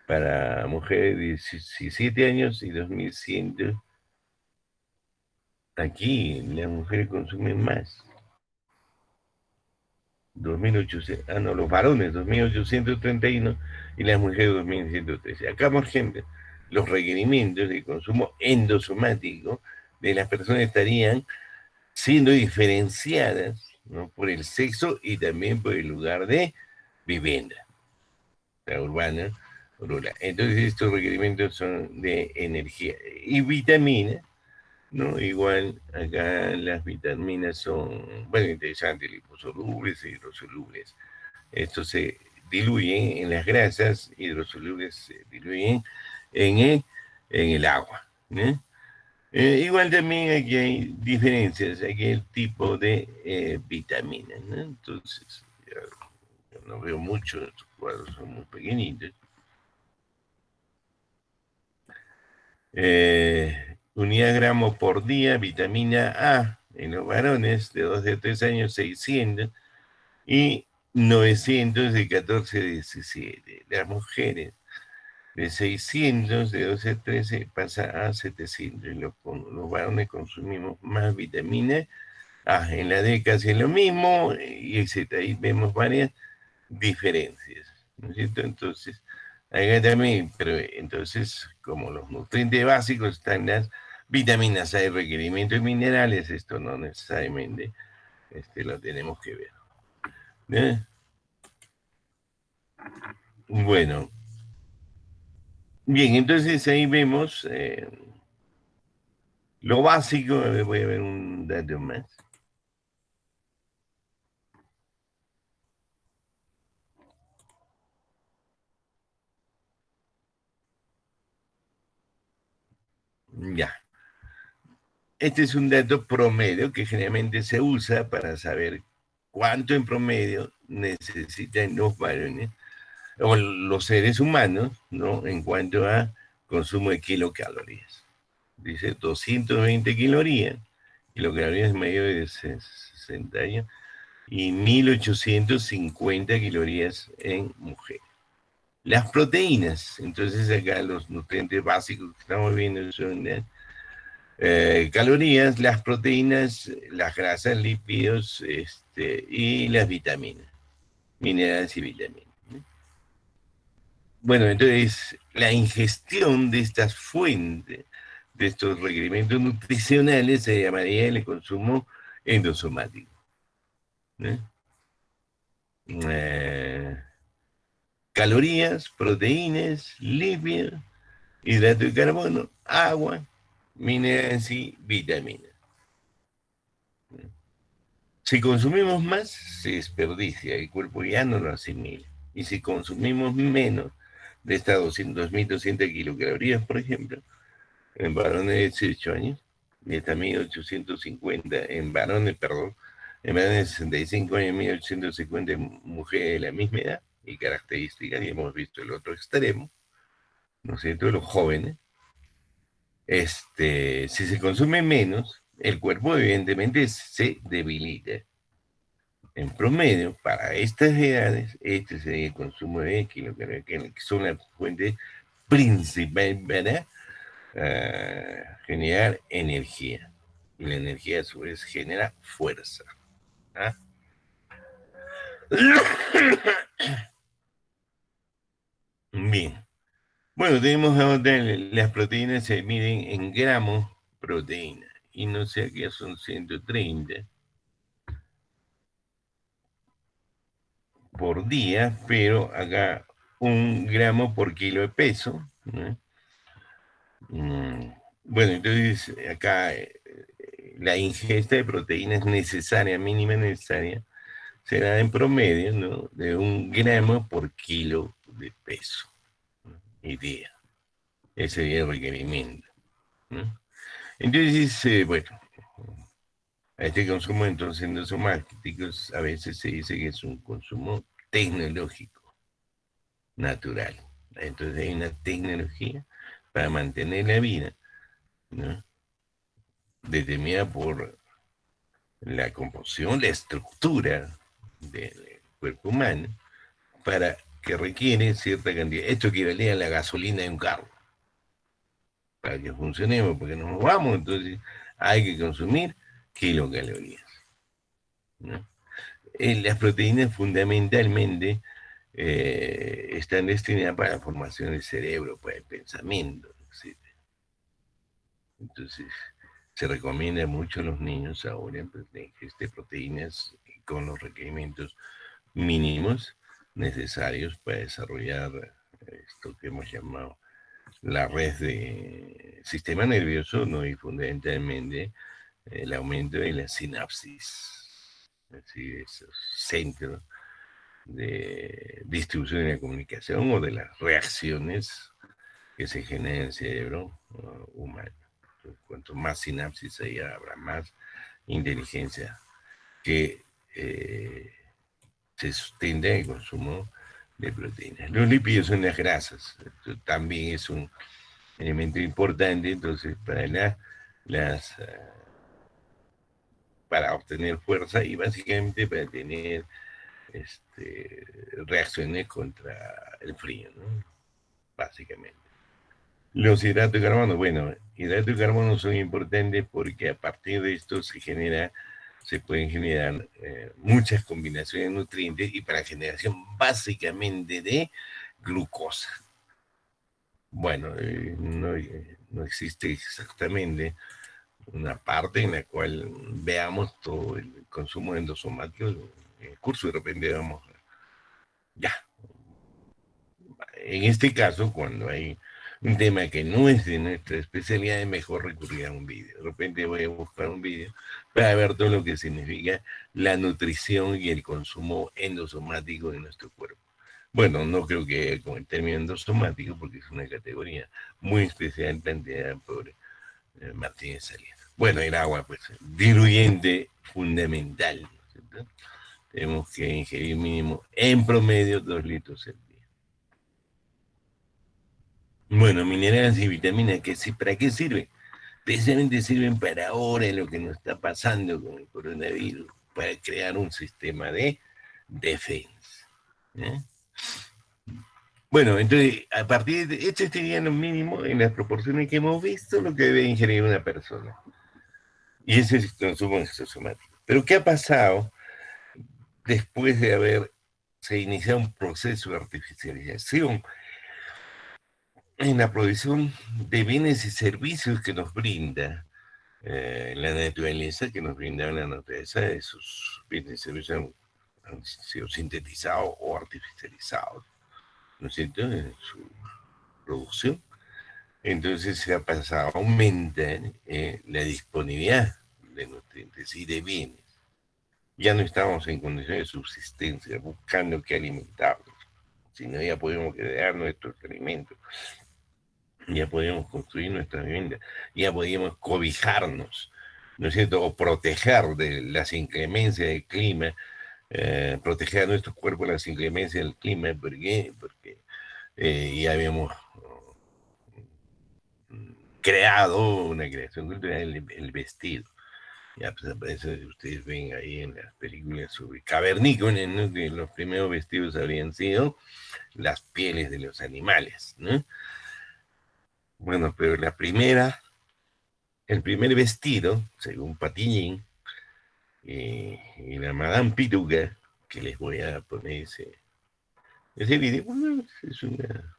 para mujeres de 17 años y 2.100. Aquí las mujeres consumen más. 2.800, no, los varones 2.831 y las mujeres 2.113. Acá, por ejemplo, los requerimientos de consumo endosomático de las personas estarían siendo diferenciadas, ¿no? Por el sexo y también por el lugar de vivienda, la urbana, rural. Entonces estos requerimientos son de energía y vitamina, ¿no? Igual acá las vitaminas son, bueno, interesantes, liposolubles e hidrosolubles. Estos se diluyen en las grasas, hidrosolubles se diluyen en el agua, ¿no? Igual también aquí hay diferencias, aquí hay el tipo de vitaminas, ¿no? Entonces, yo no veo mucho, estos cuadros son muy pequeñitos. Unidad gramo por día, vitamina A en los varones de 2 a 3 años, 600 y 900 de 14 a 17. Las mujeres De 600, de 12 a 13, pasa a 700. Los varones consumimos más vitamina. En la D casi es lo mismo, y etcétera. Ahí vemos varias diferencias, ¿no es cierto? Entonces, acá también, pero entonces, como los nutrientes básicos están las vitaminas, hay requerimientos minerales, esto no necesariamente lo tenemos que ver. ¿Eh? Bueno, bien, entonces ahí vemos lo básico. Voy a ver un dato más. Ya. Este es un dato promedio que generalmente se usa para saber cuánto en promedio necesitan los varones o los seres humanos, ¿no? En cuanto a consumo de kilocalorías. Dice 220 kilocalorías medio de 60 años, y 1850 calorías en mujeres. Las proteínas, entonces acá los nutrientes básicos que estamos viendo son las calorías, las proteínas, las grasas, lípidos, y las vitaminas, minerales y vitaminas. Bueno, entonces la ingestión de estas fuentes, de estos requerimientos nutricionales, se llamaría el consumo endosomático. ¿Eh? Eh, Calorías, proteínas, lípidos, hidrato de carbono, agua, minerales y vitaminas. Si consumimos más, se desperdicia, el cuerpo ya no lo asimila. Y si consumimos menos de estas 2.200 kilocalorías, por ejemplo, en varones de 18 años, y hasta 1850 en varones, perdón, en varones de 65 años, 1850 en mujeres de la misma edad y características, y hemos visto el otro extremo, ¿no es cierto?, de los jóvenes. Si se consume menos, el cuerpo evidentemente se debilita. En promedio, para estas edades, este sería el consumo de kilocalorías, que son la fuente principal para generar energía. Y la energía a su vez genera fuerza. ¿Ah? Bien. Bueno, tenemos ahora las proteínas se miden en gramos proteína. Y no sé, aquí son 130 por día, pero acá 1 gramo por kilo de peso, ¿no? Bueno, entonces acá la ingesta de proteínas necesaria, mínima necesaria, será en promedio, ¿no?, de 1 gramo por kilo de peso, ¿no?, y día. Ese sería el requerimiento, ¿no? Entonces, bueno, a este consumo entonces endosomáticos a veces se dice que es un consumo tecnológico, natural. Entonces hay una tecnología para mantener la vida, ¿no?, determinada por la composición, la estructura del cuerpo humano, para que requiere cierta cantidad. Esto equivale a la gasolina de un carro. Para que funcionemos, porque nos movamos, entonces hay que consumir kilocalorías, ¿no? Las proteínas fundamentalmente están destinadas para la formación del cerebro, para el pensamiento, etc. Entonces, se recomienda mucho a los niños ahora, pues, de proteínas con los requerimientos mínimos necesarios para desarrollar esto que hemos llamado la red de sistema nervioso, ¿no?, y fundamentalmente el aumento de la sinapsis, es decir, esos centros de distribución de la comunicación o de las reacciones que se generan en el cerebro humano. Entonces, cuanto más sinapsis habrá más inteligencia que se sustenta el consumo de proteínas. Los lípidos son las grasas. Esto también es un elemento importante, entonces, para las para obtener fuerza y básicamente para tener reacciones contra el frío, ¿no? básicamente. Los hidratos de carbono, bueno, hidratos de carbono son importantes porque a partir de esto se pueden generar muchas combinaciones de nutrientes y para generación básicamente de glucosa. Bueno, no existe exactamente una parte en la cual veamos todo el consumo endosomático en el curso, de repente vamos, ya. En este caso, cuando hay un tema que no es de nuestra especialidad, es mejor recurrir a un vídeo. De repente voy a buscar un vídeo para ver todo lo que significa la nutrición y el consumo endosomático de nuestro cuerpo. Bueno, no creo que con el término endosomático, porque es una categoría muy especial planteada por Martínez Salinas. Bueno, el agua, pues, diluyente fundamental, ¿no es cierto? Tenemos que ingerir mínimo, en promedio, 2 litros al día. Bueno, minerales y vitaminas, ¿para qué sirven? Precisamente sirven para ahora lo que nos está pasando con el coronavirus, para crear un sistema de defensa. ¿Eh? Bueno, entonces, a partir de esto sería lo mínimo en las proporciones que hemos visto, lo que debe ingerir una persona. Y ese es el consumo exosomático. Pero ¿qué ha pasado después de haberse iniciado un proceso de artificialización en la provisión de bienes y servicios que nos brinda la naturaleza, que nos brinda la naturaleza? Esos bienes y servicios han sido sintetizados o artificializados, ¿no es cierto?, en su producción. Entonces se ha pasado, aumenta la disponibilidad de nutrientes y de bienes. Ya no estamos en condiciones de subsistencia, buscando qué alimentarnos, sino ya podemos crear nuestros alimentos, ya podemos construir nuestra vivienda, ya podemos cobijarnos, ¿no es cierto?, o proteger de las inclemencias del clima, proteger a nuestro cuerpo de las inclemencias del clima. ¿Por qué? Porque ya habíamos creado una creación cultural, el vestido. Ya, pues, eso ustedes ven ahí en las películas sobre cavernícolas, ¿no?, que los primeros vestidos habrían sido las pieles de los animales, ¿no? Bueno, pero el primer vestido, según Patillín y la Madame Pituca, que les voy a poner ese video, bueno, es una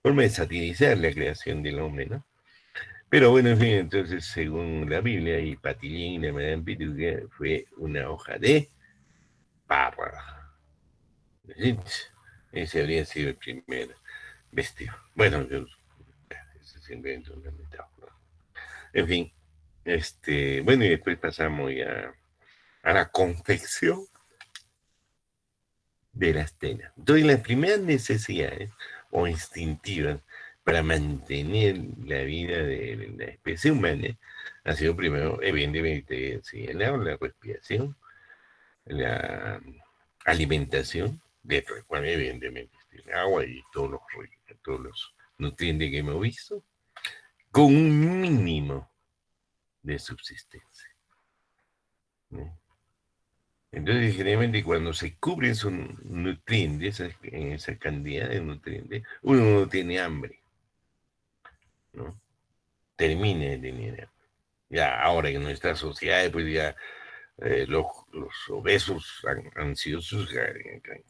forma de satirizar la creación del hombre, ¿no? Pero bueno, en fin, entonces, según la Biblia y Patillín y la Madame Pituca, fue una hoja de parra. Ese habría sido el primer vestido. Bueno, eso es simplemente una metáfora. En fin, bueno, y después pasamos ya a la confección de las telas. Entonces, las primeras necesidades o instintivas para mantener la vida de la especie humana ha sido primero, evidentemente, sí, la respiración, la alimentación, después, bueno, evidentemente, el agua y todos los nutrientes que hemos visto, con un mínimo de subsistencia, ¿no? Entonces, generalmente cuando se cubren esos nutrientes, en esa cantidad de nutrientes, uno no tiene hambre, ¿no? Termina de tener hambre. Ya ahora en nuestra sociedad, pues ya los obesos ansiosos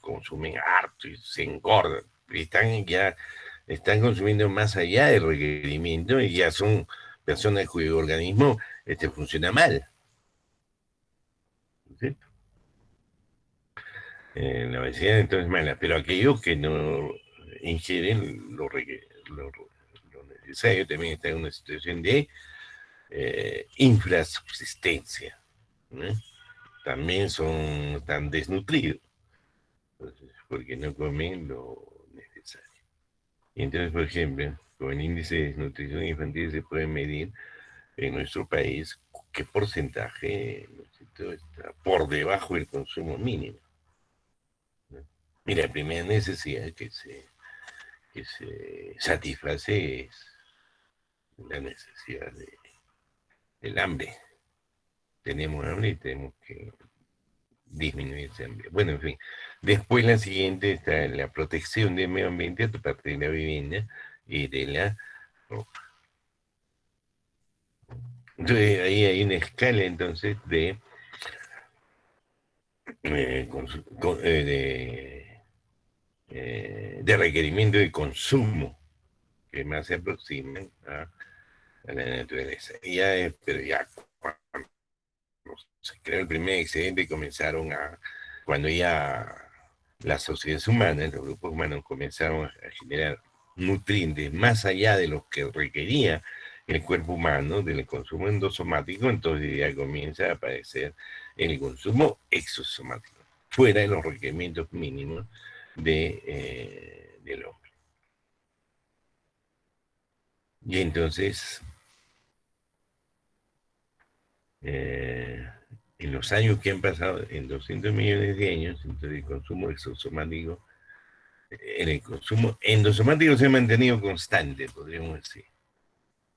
consumen harto y se engordan. Y están consumiendo más allá del requerimiento y ya son personas cuyo organismo funciona mal, ¿sí? La obesidad entonces es mala, pero aquellos que no ingieren lo necesario también están en una situación de infrasubsistencia, ¿no? También están desnutridos, entonces, porque no comen lo necesario. Y entonces, por ejemplo, con el índice de desnutrición infantil se puede medir en nuestro país qué porcentaje, ¿no?, está por debajo del consumo mínimo, ¿no? Y la primera necesidad que se satisface es la necesidad del hambre. Tenemos hambre y tenemos que disminuirse el hambre. Bueno, en fin. Después la siguiente está la protección del medio ambiente a partir de la vivienda y de la ropa. Entonces ahí hay una escala entonces de requerimiento de consumo que más se aproximan a la naturaleza. Pero ya cuando se creó el primer excedente comenzaron cuando ya las sociedades humanas, los grupos humanos comenzaron a generar nutrientes más allá de los que requería el cuerpo humano, del consumo endosomático, entonces ya comienza a aparecer el consumo exosomático, fuera de los requerimientos mínimos del hombre. Y entonces, en los años que han pasado, en 200 millones de años, entonces el consumo exosomático, en el consumo endosomático se ha mantenido constante, podríamos decir,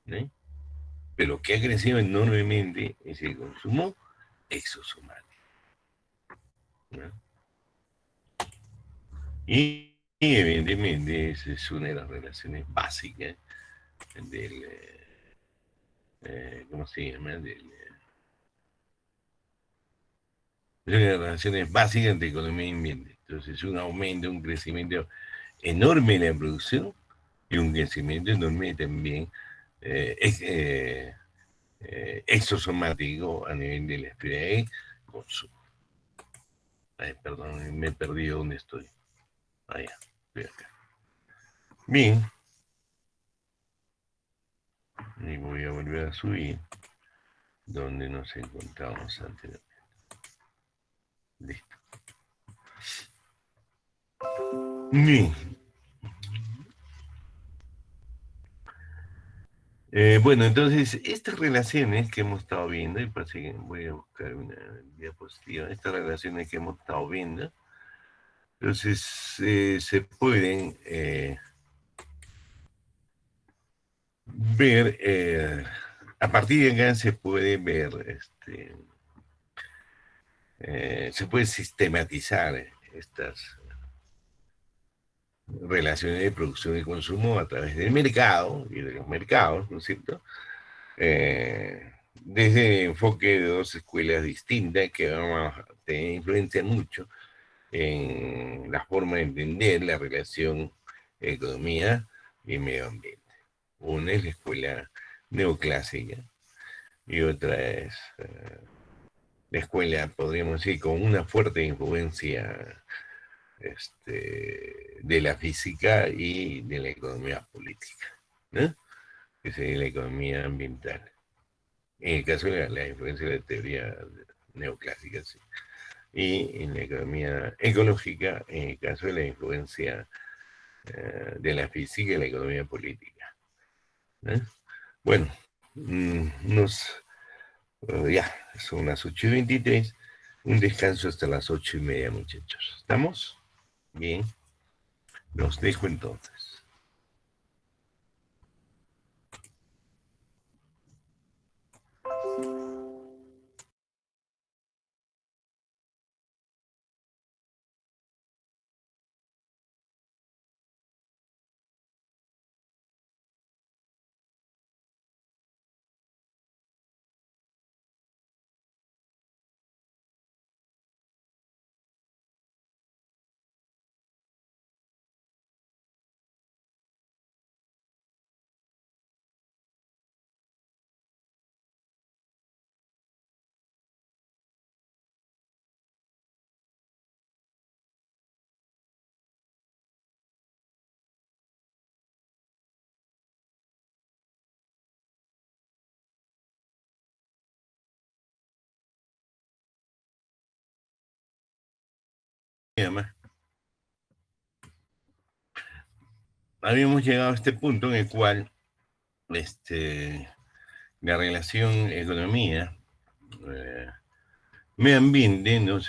¿no? Pero lo que ha crecido enormemente es el consumo exosomático, ¿no? Y evidentemente esa es una de las relaciones básicas del, ¿cómo se llama? De las relaciones básicas entre economía y ambiente. Entonces, un aumento, un crecimiento enorme en la producción y un crecimiento enorme también exosomático a nivel de la actividad y consumo. Ay, perdón, me he perdido dónde estoy. Ah, ya, estoy acá. Bien, y voy a volver a subir donde nos encontramos anteriormente. Listo. Bien. Bueno, entonces, estas relaciones que hemos estado viendo, y parece que voy a buscar una diapositiva, estas relaciones que hemos estado viendo, entonces se pueden ver, a partir de acá se puede ver, se puede sistematizar estas relaciones de producción y consumo a través del mercado y de los mercados, ¿no es cierto? Desde el enfoque de dos escuelas distintas que vamos a tener influencia mucho en la forma de entender la relación economía y medio ambiente. Una es la escuela neoclásica y otra es la escuela, podríamos decir, con una fuerte influencia de la física y de la economía política, ¿no? Que sería la economía ambiental. En el caso de la influencia de la teoría neoclásica, sí. Y en la economía ecológica, en el caso de la influencia de la física y la economía política, ¿no? Bueno, ya, son las 8:23, un descanso hasta las 8:30, muchachos. ¿Estamos? Bien, los dejo entonces. Y además, habíamos llegado a este punto en el cual la relación economía, eh, medio ambiente, ¿no?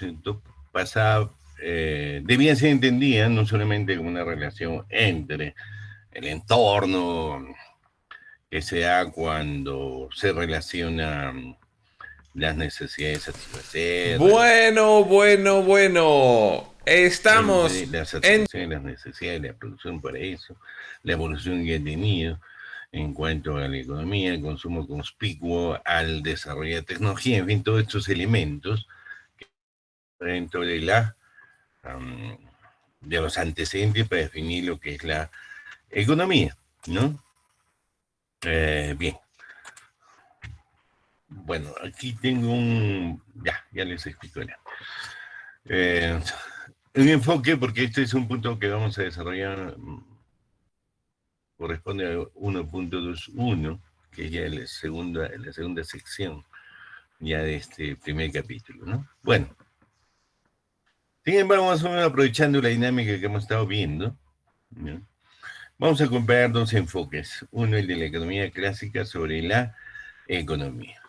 Pasaba, debía ser entendida no solamente como una relación entre el entorno que se da cuando se relaciona las necesidades satisfacer, Bueno, bueno, bueno. Estamos la en... satisfacción de las necesidades de la producción para eso, la evolución que ha tenido en cuanto a la economía, el consumo conspicuo, al desarrollo de tecnología, en fin, todos estos elementos dentro de um, de los antecedentes para definir lo que es la economía, ¿no? Bien. Bueno, aquí tengo ya les explico ya. Un enfoque, porque este es un punto que vamos a desarrollar, corresponde a 1.21, que es ya la segunda sección ya de este primer capítulo, ¿no? Bueno, sin embargo, más o menos aprovechando la dinámica que hemos estado viendo, ¿no? Vamos a comparar dos enfoques. Uno, el de la economía clásica sobre la economía.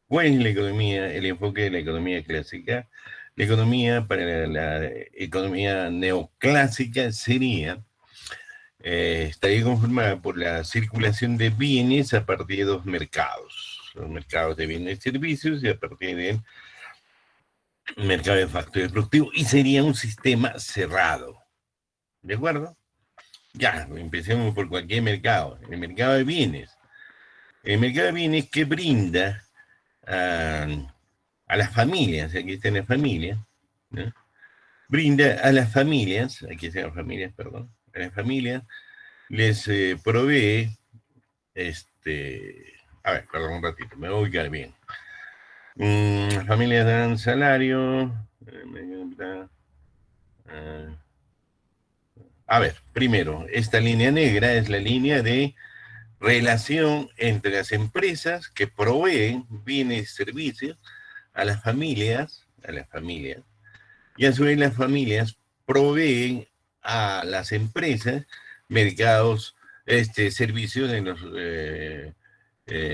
¿Cuál es la economía, el enfoque de la economía clásica? La economía para la economía neoclásica estaría conformada por la circulación de bienes a partir de dos mercados. Los mercados de bienes y servicios y a partir del mercado de factores productivos. Y sería un sistema cerrado. ¿De acuerdo? Ya, empecemos por cualquier mercado. El mercado de bienes. El mercado de bienes que brinda a, a las familias, aquí están las familias, ¿no? Brinda a las familias, aquí están las familias, perdón, a las familias les provee, a ver, perdón un ratito, me voy a ubicar bien. Las familias dan salario, a ver, primero, esta línea negra es la línea de relación entre las empresas que proveen bienes y servicios a las familias, y a su vez las familias proveen a las empresas mercados, servicios en los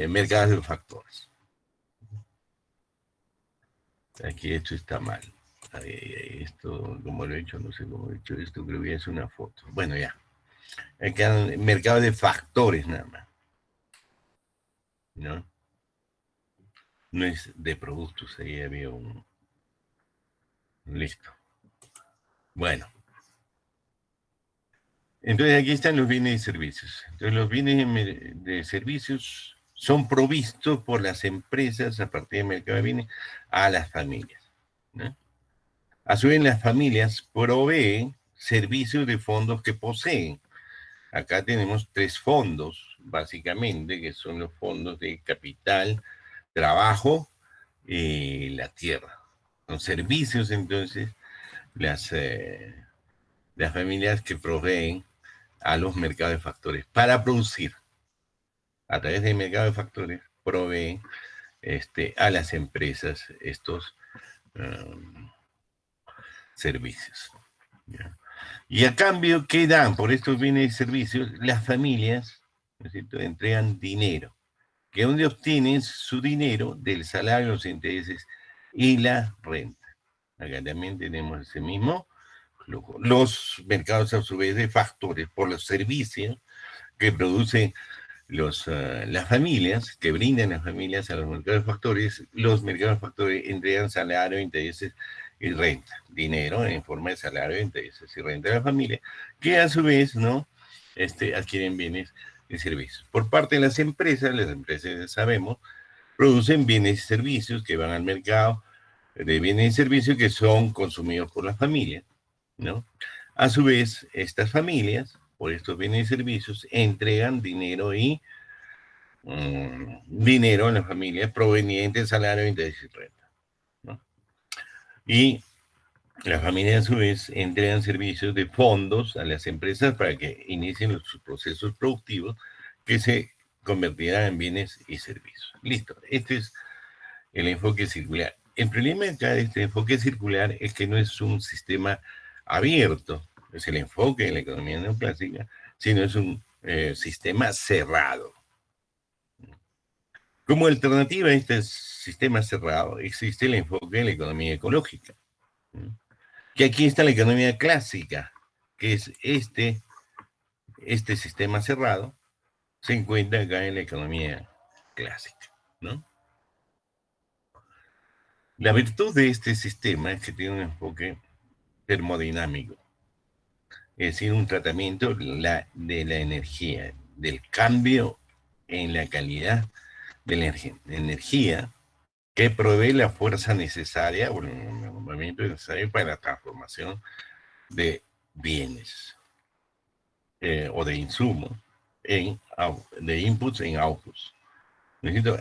mercados de los factores. Aquí esto está mal. Esto, como lo he hecho, no sé cómo he hecho esto, creo que es una foto. Bueno, ya. Acá mercado de factores nada más, ¿no? No es de productos, ahí había un... Listo. Bueno, entonces aquí están los bienes y servicios. Entonces los bienes de servicios son provistos por las empresas a partir del mercado de bienes a las familias, ¿no? A su vez las familias proveen servicios de fondos que poseen. Acá tenemos tres fondos, básicamente, que son los fondos de capital, trabajo y la tierra. Son servicios, entonces, las, eh, las familias que proveen a los mercados de factores para producir. A través del mercado de factores proveen a las empresas estos um, servicios. ¿Ya? Y a cambio, ¿qué dan por estos bienes y servicios? Las familias, ¿no es cierto?, entregan dinero, que es donde obtienen su dinero del salario, los intereses y la renta. Acá también tenemos ese mismo flujo. Los mercados, a su vez, de factores por los servicios que producen las familias, que brindan las familias a los mercados de factores. Los mercados de factores entregan salario, intereses y renta, dinero en forma de salario, intereses y renta de la familia, que a su vez, ¿no? Adquieren bienes y servicios. Por parte de las empresas, sabemos, producen bienes y servicios que van al mercado de bienes y servicios que son consumidos por las familias, ¿no? A su vez, estas familias, por estos bienes y servicios, entregan dinero a las familias proveniente del salario de interés y renta, ¿no? Y las familias, a su vez, entregan servicios de fondos a las empresas para que inicien los procesos productivos que se convertirán en bienes y servicios. Listo, este es el enfoque circular. El problema acá de este enfoque circular es que no es un sistema abierto, es el enfoque de la economía neoclásica, sino es un sistema cerrado. Como alternativa a este sistema cerrado, existe el enfoque de la economía ecológica, ¿no? Que aquí está la economía clásica, que es este sistema cerrado, se encuentra acá en la economía clásica, ¿no? La virtud de este sistema es que tiene un enfoque termodinámico, es decir, un tratamiento de la energía, del cambio en la calidad de la energía que provee la fuerza necesaria, o el movimiento necesario para la transformación de bienes o de insumos, de inputs en outputs.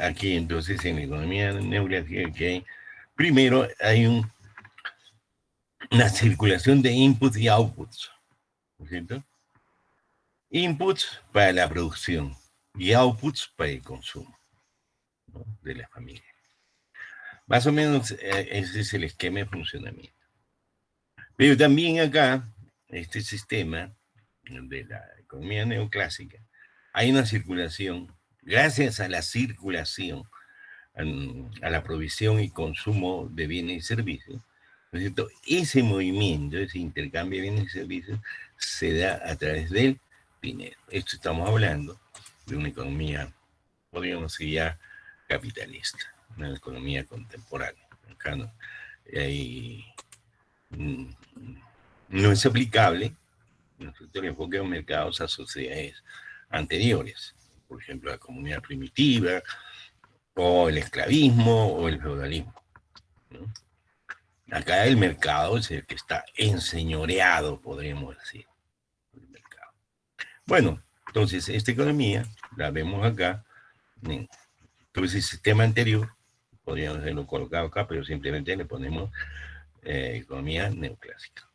Aquí entonces en la economía neoclásica que hay, primero hay una circulación de inputs y outputs, ¿no es cierto? Inputs para la producción y outputs para el consumo, ¿no?, de la familia. Más o menos ese es el esquema de funcionamiento. Pero también acá, este sistema de la economía neoclásica, hay una circulación, gracias a la circulación, a la provisión y consumo de bienes y servicios, ¿no es cierto? Ese movimiento, ese intercambio de bienes y servicios se da a través del dinero. Esto estamos hablando de una economía, podríamos decir ya, capitalista, una economía contemporánea. Acá no, no es aplicable, ¿no es cierto?, el enfoque de los mercados a sociedades anteriores, por ejemplo, la comunidad primitiva, o el esclavismo, o el feudalismo, ¿no? Acá el mercado es el que está enseñoreado, podríamos decir, el mercado. Bueno, entonces esta economía la vemos acá. Entonces el sistema anterior, podríamos haberlo colocado acá, pero simplemente le ponemos economía neoclásica.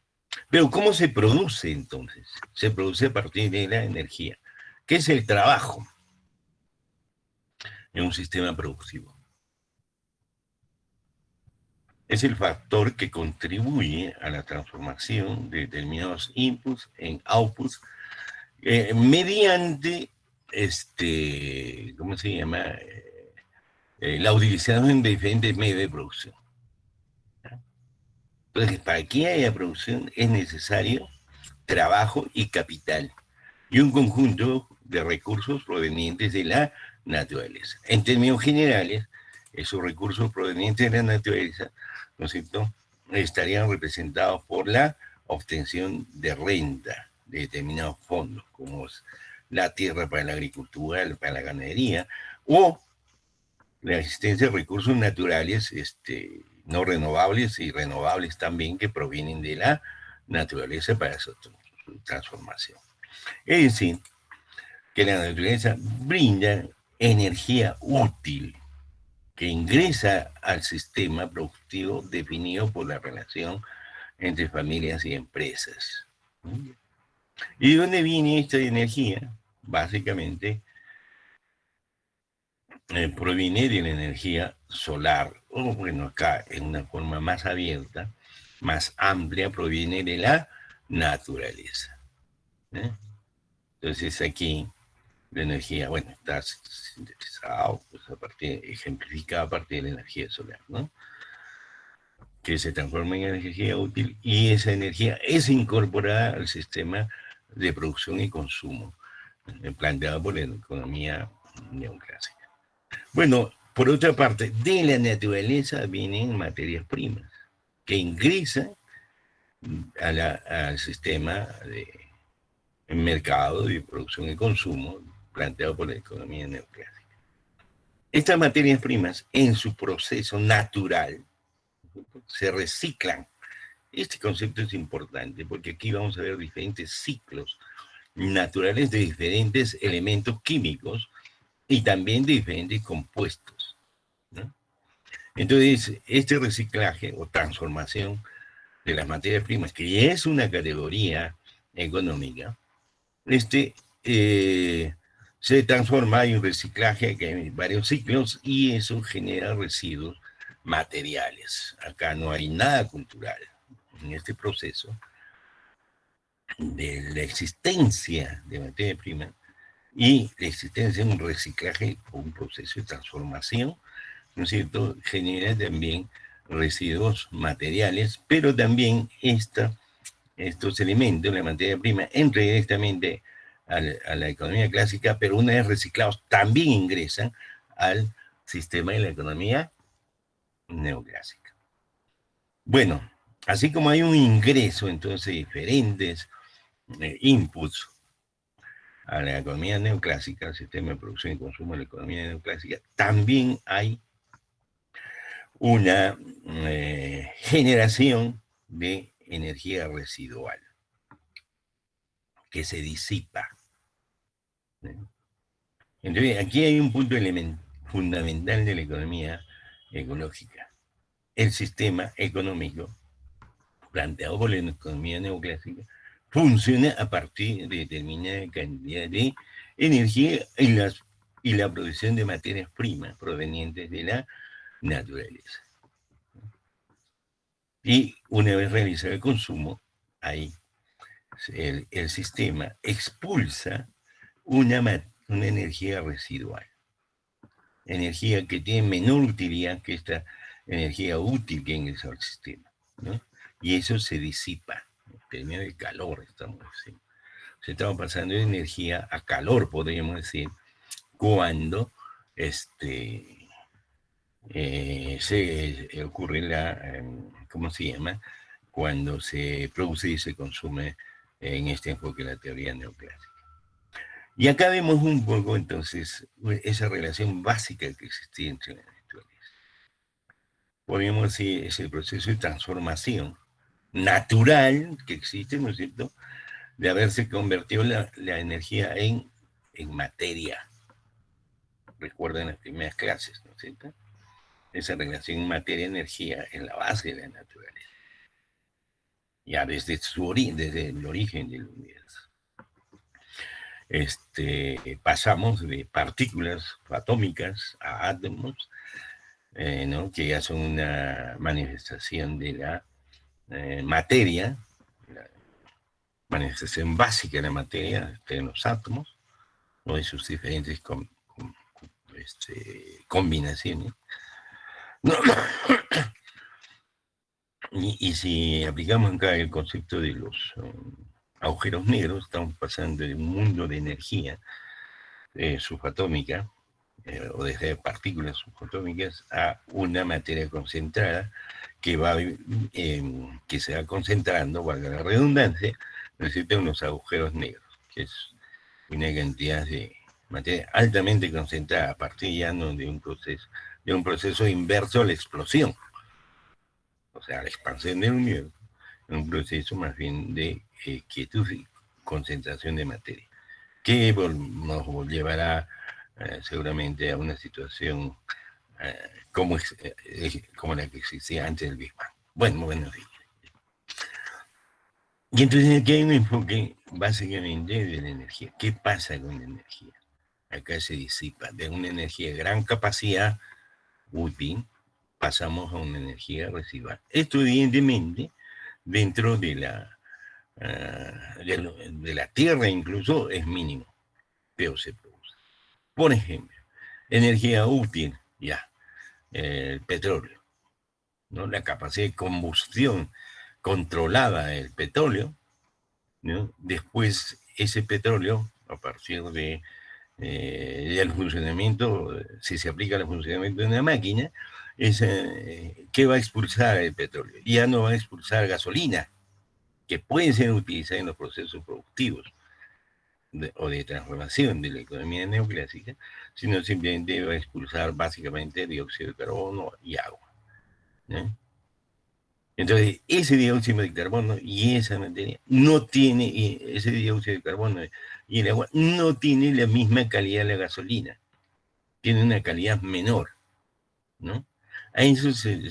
Pero ¿cómo se produce entonces? Se produce a partir de la energía. ¿Qué es el trabajo en un sistema productivo? Es el factor que contribuye a la transformación de determinados inputs en outputs mediante, ¿cómo se llama? La utilización de diferentes medios de producción. Entonces, para que haya producción es necesario trabajo y capital, y un conjunto de recursos provenientes de la naturaleza. En términos generales, esos recursos provenientes de la naturaleza, ¿no es cierto?, estarían representados por la obtención de renta de determinados fondos, como es la tierra para la agricultura, para la ganadería, o la existencia de recursos naturales no renovables y renovables también, que provienen de la naturaleza para su transformación. Es decir, que la naturaleza brinda energía útil que ingresa al sistema productivo definido por la relación entre familias y empresas. ¿Y de dónde viene esta energía? Básicamente proviene de la energía solar, o bueno, acá en una forma más abierta, más amplia, proviene de la naturaleza. Entonces aquí la energía, bueno, está sintetizado, pues, ejemplificada a partir de la energía solar, ¿no?, que se transforma en energía útil, y esa energía es incorporada al sistema de producción y consumo planteado por la economía neoclásica. Bueno, por otra parte, de la naturaleza vienen materias primas que ingresan al sistema de mercado de producción y consumo planteado por la economía neoclásica. Estas materias primas, en su proceso natural, se reciclan. Este concepto es importante porque aquí vamos a ver diferentes ciclos naturales de diferentes elementos químicos y también de diferentes compuestos, ¿no? Entonces, este reciclaje o transformación de las materias primas, que ya es una categoría económica, se transforma en un reciclaje que hay varios ciclos, y eso genera residuos materiales. Acá no hay nada cultural en este proceso de la existencia de materia prima y la existencia de un reciclaje o un proceso de transformación, ¿no es cierto?, genera también residuos materiales, pero también estos elementos, la materia prima, entran directamente a la economía clásica, pero una vez reciclados también ingresan al sistema de la economía neoclásica. Bueno, así como hay un ingreso, entonces, diferentes inputs a la economía neoclásica, al sistema de producción y consumo de la economía neoclásica, también hay una generación de energía residual que se disipa. Entonces, aquí hay un punto fundamental de la economía ecológica. El sistema económico planteado por la economía neoclásica funciona a partir de determinada cantidad de energía y la producción de materias primas provenientes de la naturaleza. Y una vez realizado el consumo, ahí el sistema expulsa una energía residual, energía que tiene menor utilidad que esta energía útil que ingresa al sistema, ¿no? Y eso se disipa, en términos de calor, estamos diciendo. Se estamos pasando de energía a calor, podríamos decir, cuando se ocurre ¿cómo se llama? Cuando se produce y se consume en este enfoque de la teoría neoclásica. Y acá vemos un poco, entonces, esa relación básica que existía entre las naturaleza. Podríamos decir, es el proceso de transformación natural que existe, ¿no es cierto?, de haberse convertido la energía en materia. Recuerden las primeras clases, ¿no es cierto? Esa relación materia-energía en la base de la naturaleza. Ya desde el origen del universo. Pasamos de partículas atómicas a átomos, ¿no?, que ya son una manifestación de la materia, la manifestación básica de la materia, de los átomos, o de sus diferentes combinaciones. No. Y si aplicamos acá el concepto de los agujeros negros, estamos pasando de un mundo de energía subatómica, o desde partículas subatómicas, a una materia concentrada que se va concentrando, valga la redundancia, necesita unos agujeros negros, que es una cantidad de materia altamente concentrada a partir ya no de un proceso inverso a la explosión, o sea, la expansión del universo, en un proceso más bien de quietud y concentración de materia, que nos llevará seguramente a una situación como la que existía antes del Big Bang. Bueno, sí. Y entonces aquí hay un enfoque básicamente de la energía. ¿Qué pasa con la energía? Acá se disipa de una energía de gran capacidad útil, pasamos a una energía residual. Esto evidentemente dentro de la Tierra incluso es mínimo, pero se produce. Por ejemplo, energía útil, ya, el petróleo, ¿no? La capacidad de combustión controlada del petróleo, ¿no? Después ese petróleo, a partir de el funcionamiento, si se aplica el funcionamiento de una máquina, ¿qué va a expulsar el petróleo? Ya no va a expulsar gasolina, que pueden ser utilizadas en los procesos productivos o de transformación de la economía neoclásica, sino simplemente va a expulsar básicamente dióxido de carbono y agua, ¿no? Entonces, ese dióxido de carbono y esa materia no tiene, ese dióxido de carbono y el agua no tiene la misma calidad de la gasolina, tiene una calidad menor, ¿no? A eso se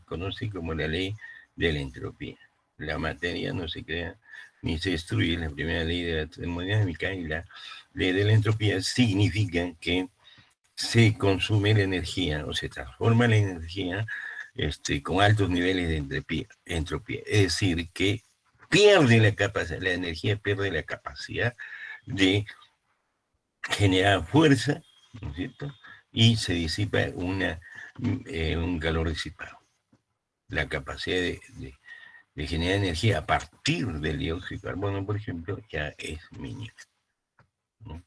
conoce como la ley de la entropía. La materia no se crea ni se destruye, la primera ley de la termodinámica, y la ley de la entropía significa que se consume la energía o se transforma la energía con altos niveles de entropía. Es decir, que pierde la capacidad, la energía pierde la capacidad de generar fuerza, ¿no es cierto?, y se disipa un calor disipado. La capacidad de generar energía a partir del dióxido de carbono, por ejemplo, ya es mínima, ¿no?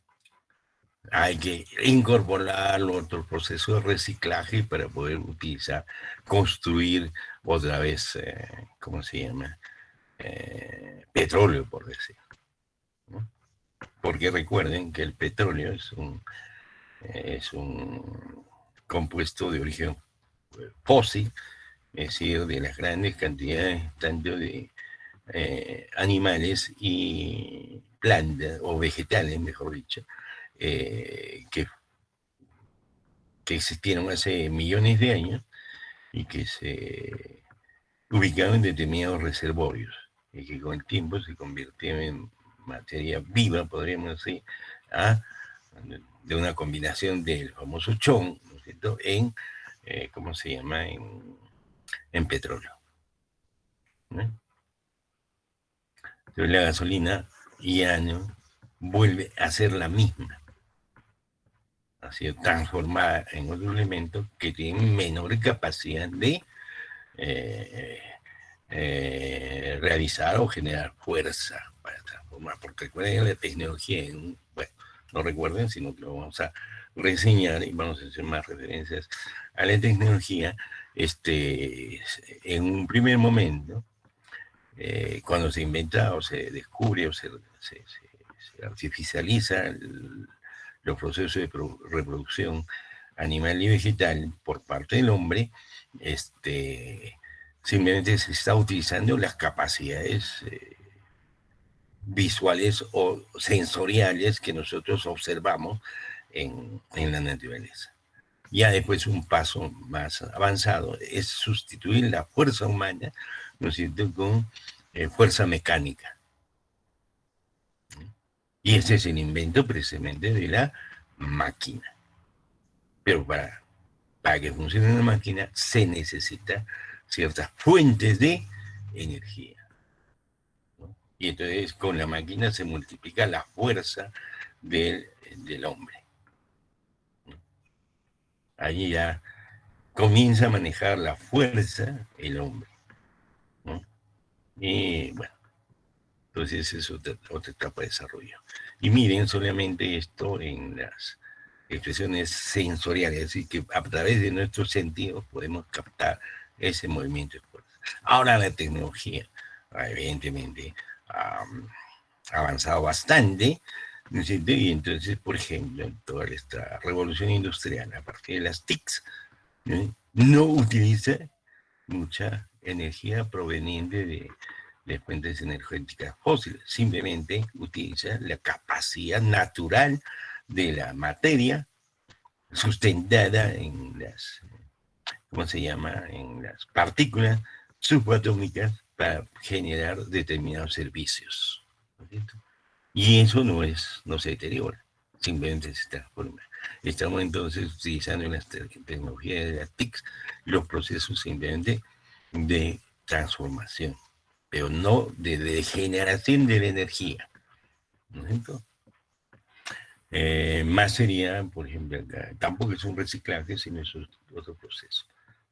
hay que incorporarlo a otro proceso de reciclaje para poder utilizar, construir otra vez, ¿cómo se llama? Petróleo, por decir, ¿no? Porque recuerden que el petróleo es un compuesto de origen fósil, es decir, de las grandes cantidades tanto de animales y plantas, o vegetales, mejor dicho, que existieron hace millones de años y que se ubicaron en determinados reservorios y que con el tiempo se convirtieron en materia viva, podríamos decir, de una combinación del famoso chón, ¿no es cierto?, en, ¿cómo se llama?, en petróleo, ¿no? Entonces la gasolina ya no vuelve a ser la misma, ha sido transformada en otro elemento que tiene menor capacidad de realizar o generar fuerza para transformar, porque recuerden la tecnología, bueno, no recuerden, sino que lo vamos a reseñar y vamos a hacer más referencias a la tecnología. En un primer momento, cuando se inventa o se descubre o se artificializa los procesos de reproducción animal y vegetal por parte del hombre, simplemente se está utilizando las capacidades visuales o sensoriales que nosotros observamos en la naturaleza. Ya después un paso más avanzado es sustituir la fuerza humana, ¿no es cierto?, con fuerza mecánica. Y ese es el invento precisamente de la máquina. Pero para que funcione una máquina se necesita ciertas fuentes de energía, ¿no? Y entonces con la máquina se multiplica la fuerza del hombre, ¿no? Allí ya comienza a manejar la fuerza el hombre, ¿no? Y bueno, entonces es otra etapa de desarrollo. Y miren solamente esto en las expresiones sensoriales, así que a través de nuestros sentidos podemos captar ese movimiento de fuerza. Ahora la tecnología, evidentemente, ha avanzado bastante, ¿no es cierto? Y entonces, por ejemplo, toda esta revolución industrial, a partir de las TICs, no utiliza mucha energía proveniente de fuentes energéticas fósiles, simplemente utiliza la capacidad natural de la materia sustentada en las, ¿cómo se llama?, en las partículas subatómicas para generar determinados servicios, ¿no es cierto? Y eso no se deteriora, simplemente se transforma. Estamos entonces utilizando en las tecnologías de las TICs los procesos simplemente de transformación, pero no de degeneración de la energía, ¿no es cierto? Más sería, por ejemplo, acá, tampoco es un reciclaje, sino es otro proceso.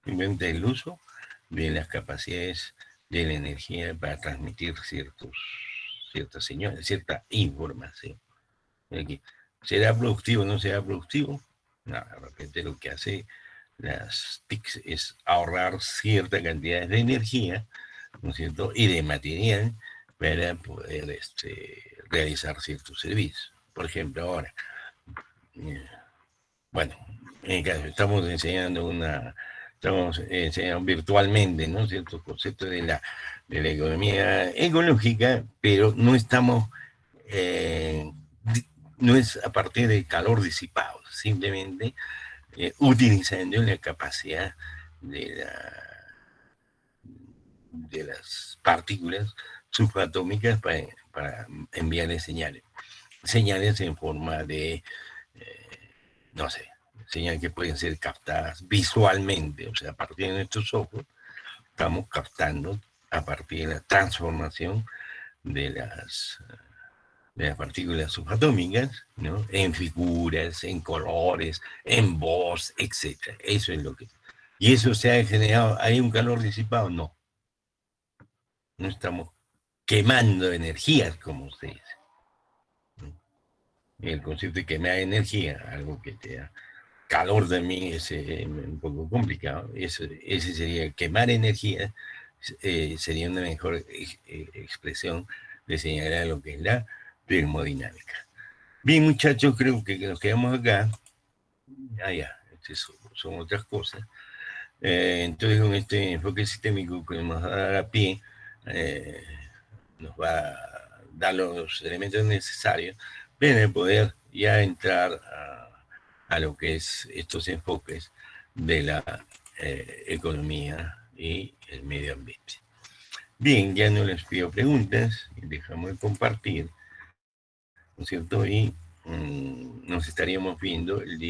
Simplemente el uso de las capacidades de la energía para transmitir ciertas señales, cierta información. Aquí, ¿será productivo o no será productivo? No, de repente lo que hace las TICs es ahorrar cierta cantidad de energía, ¿no es cierto?, y de material para poder realizar ciertos servicios. Por ejemplo, ahora, bueno, estamos enseñando virtualmente, ¿no?, ciertos conceptos de la economía ecológica, pero no estamos, no es a partir del calor disipado, simplemente utilizando la capacidad de las partículas subatómicas para enviarle señales en forma de, no sé, señales que pueden ser captadas visualmente, o sea, a partir de nuestros ojos, estamos captando a partir de la transformación de las partículas subatómicas, ¿no?, en figuras, en colores, en voz, etc. Eso es lo que... ¿Y eso se ha generado? ¿Hay un calor disipado? No. No estamos quemando energías, como usted dice. el concepto de quemar energía, algo que te da calor también es un poco complicado. Ese sería quemar energía, sería una mejor expresión de señalar lo que es la termodinámica. Bien, muchachos, creo que nos quedamos acá. Ya, son otras cosas. Entonces, con este enfoque sistémico que nos va a dar a pie, nos va a dar los elementos necesarios para poder ya entrar a lo que es estos enfoques de la economía y el medio ambiente. Bien, ya no les pido preguntas, dejamos de compartir, ¿no es cierto? Y nos estaríamos viendo el día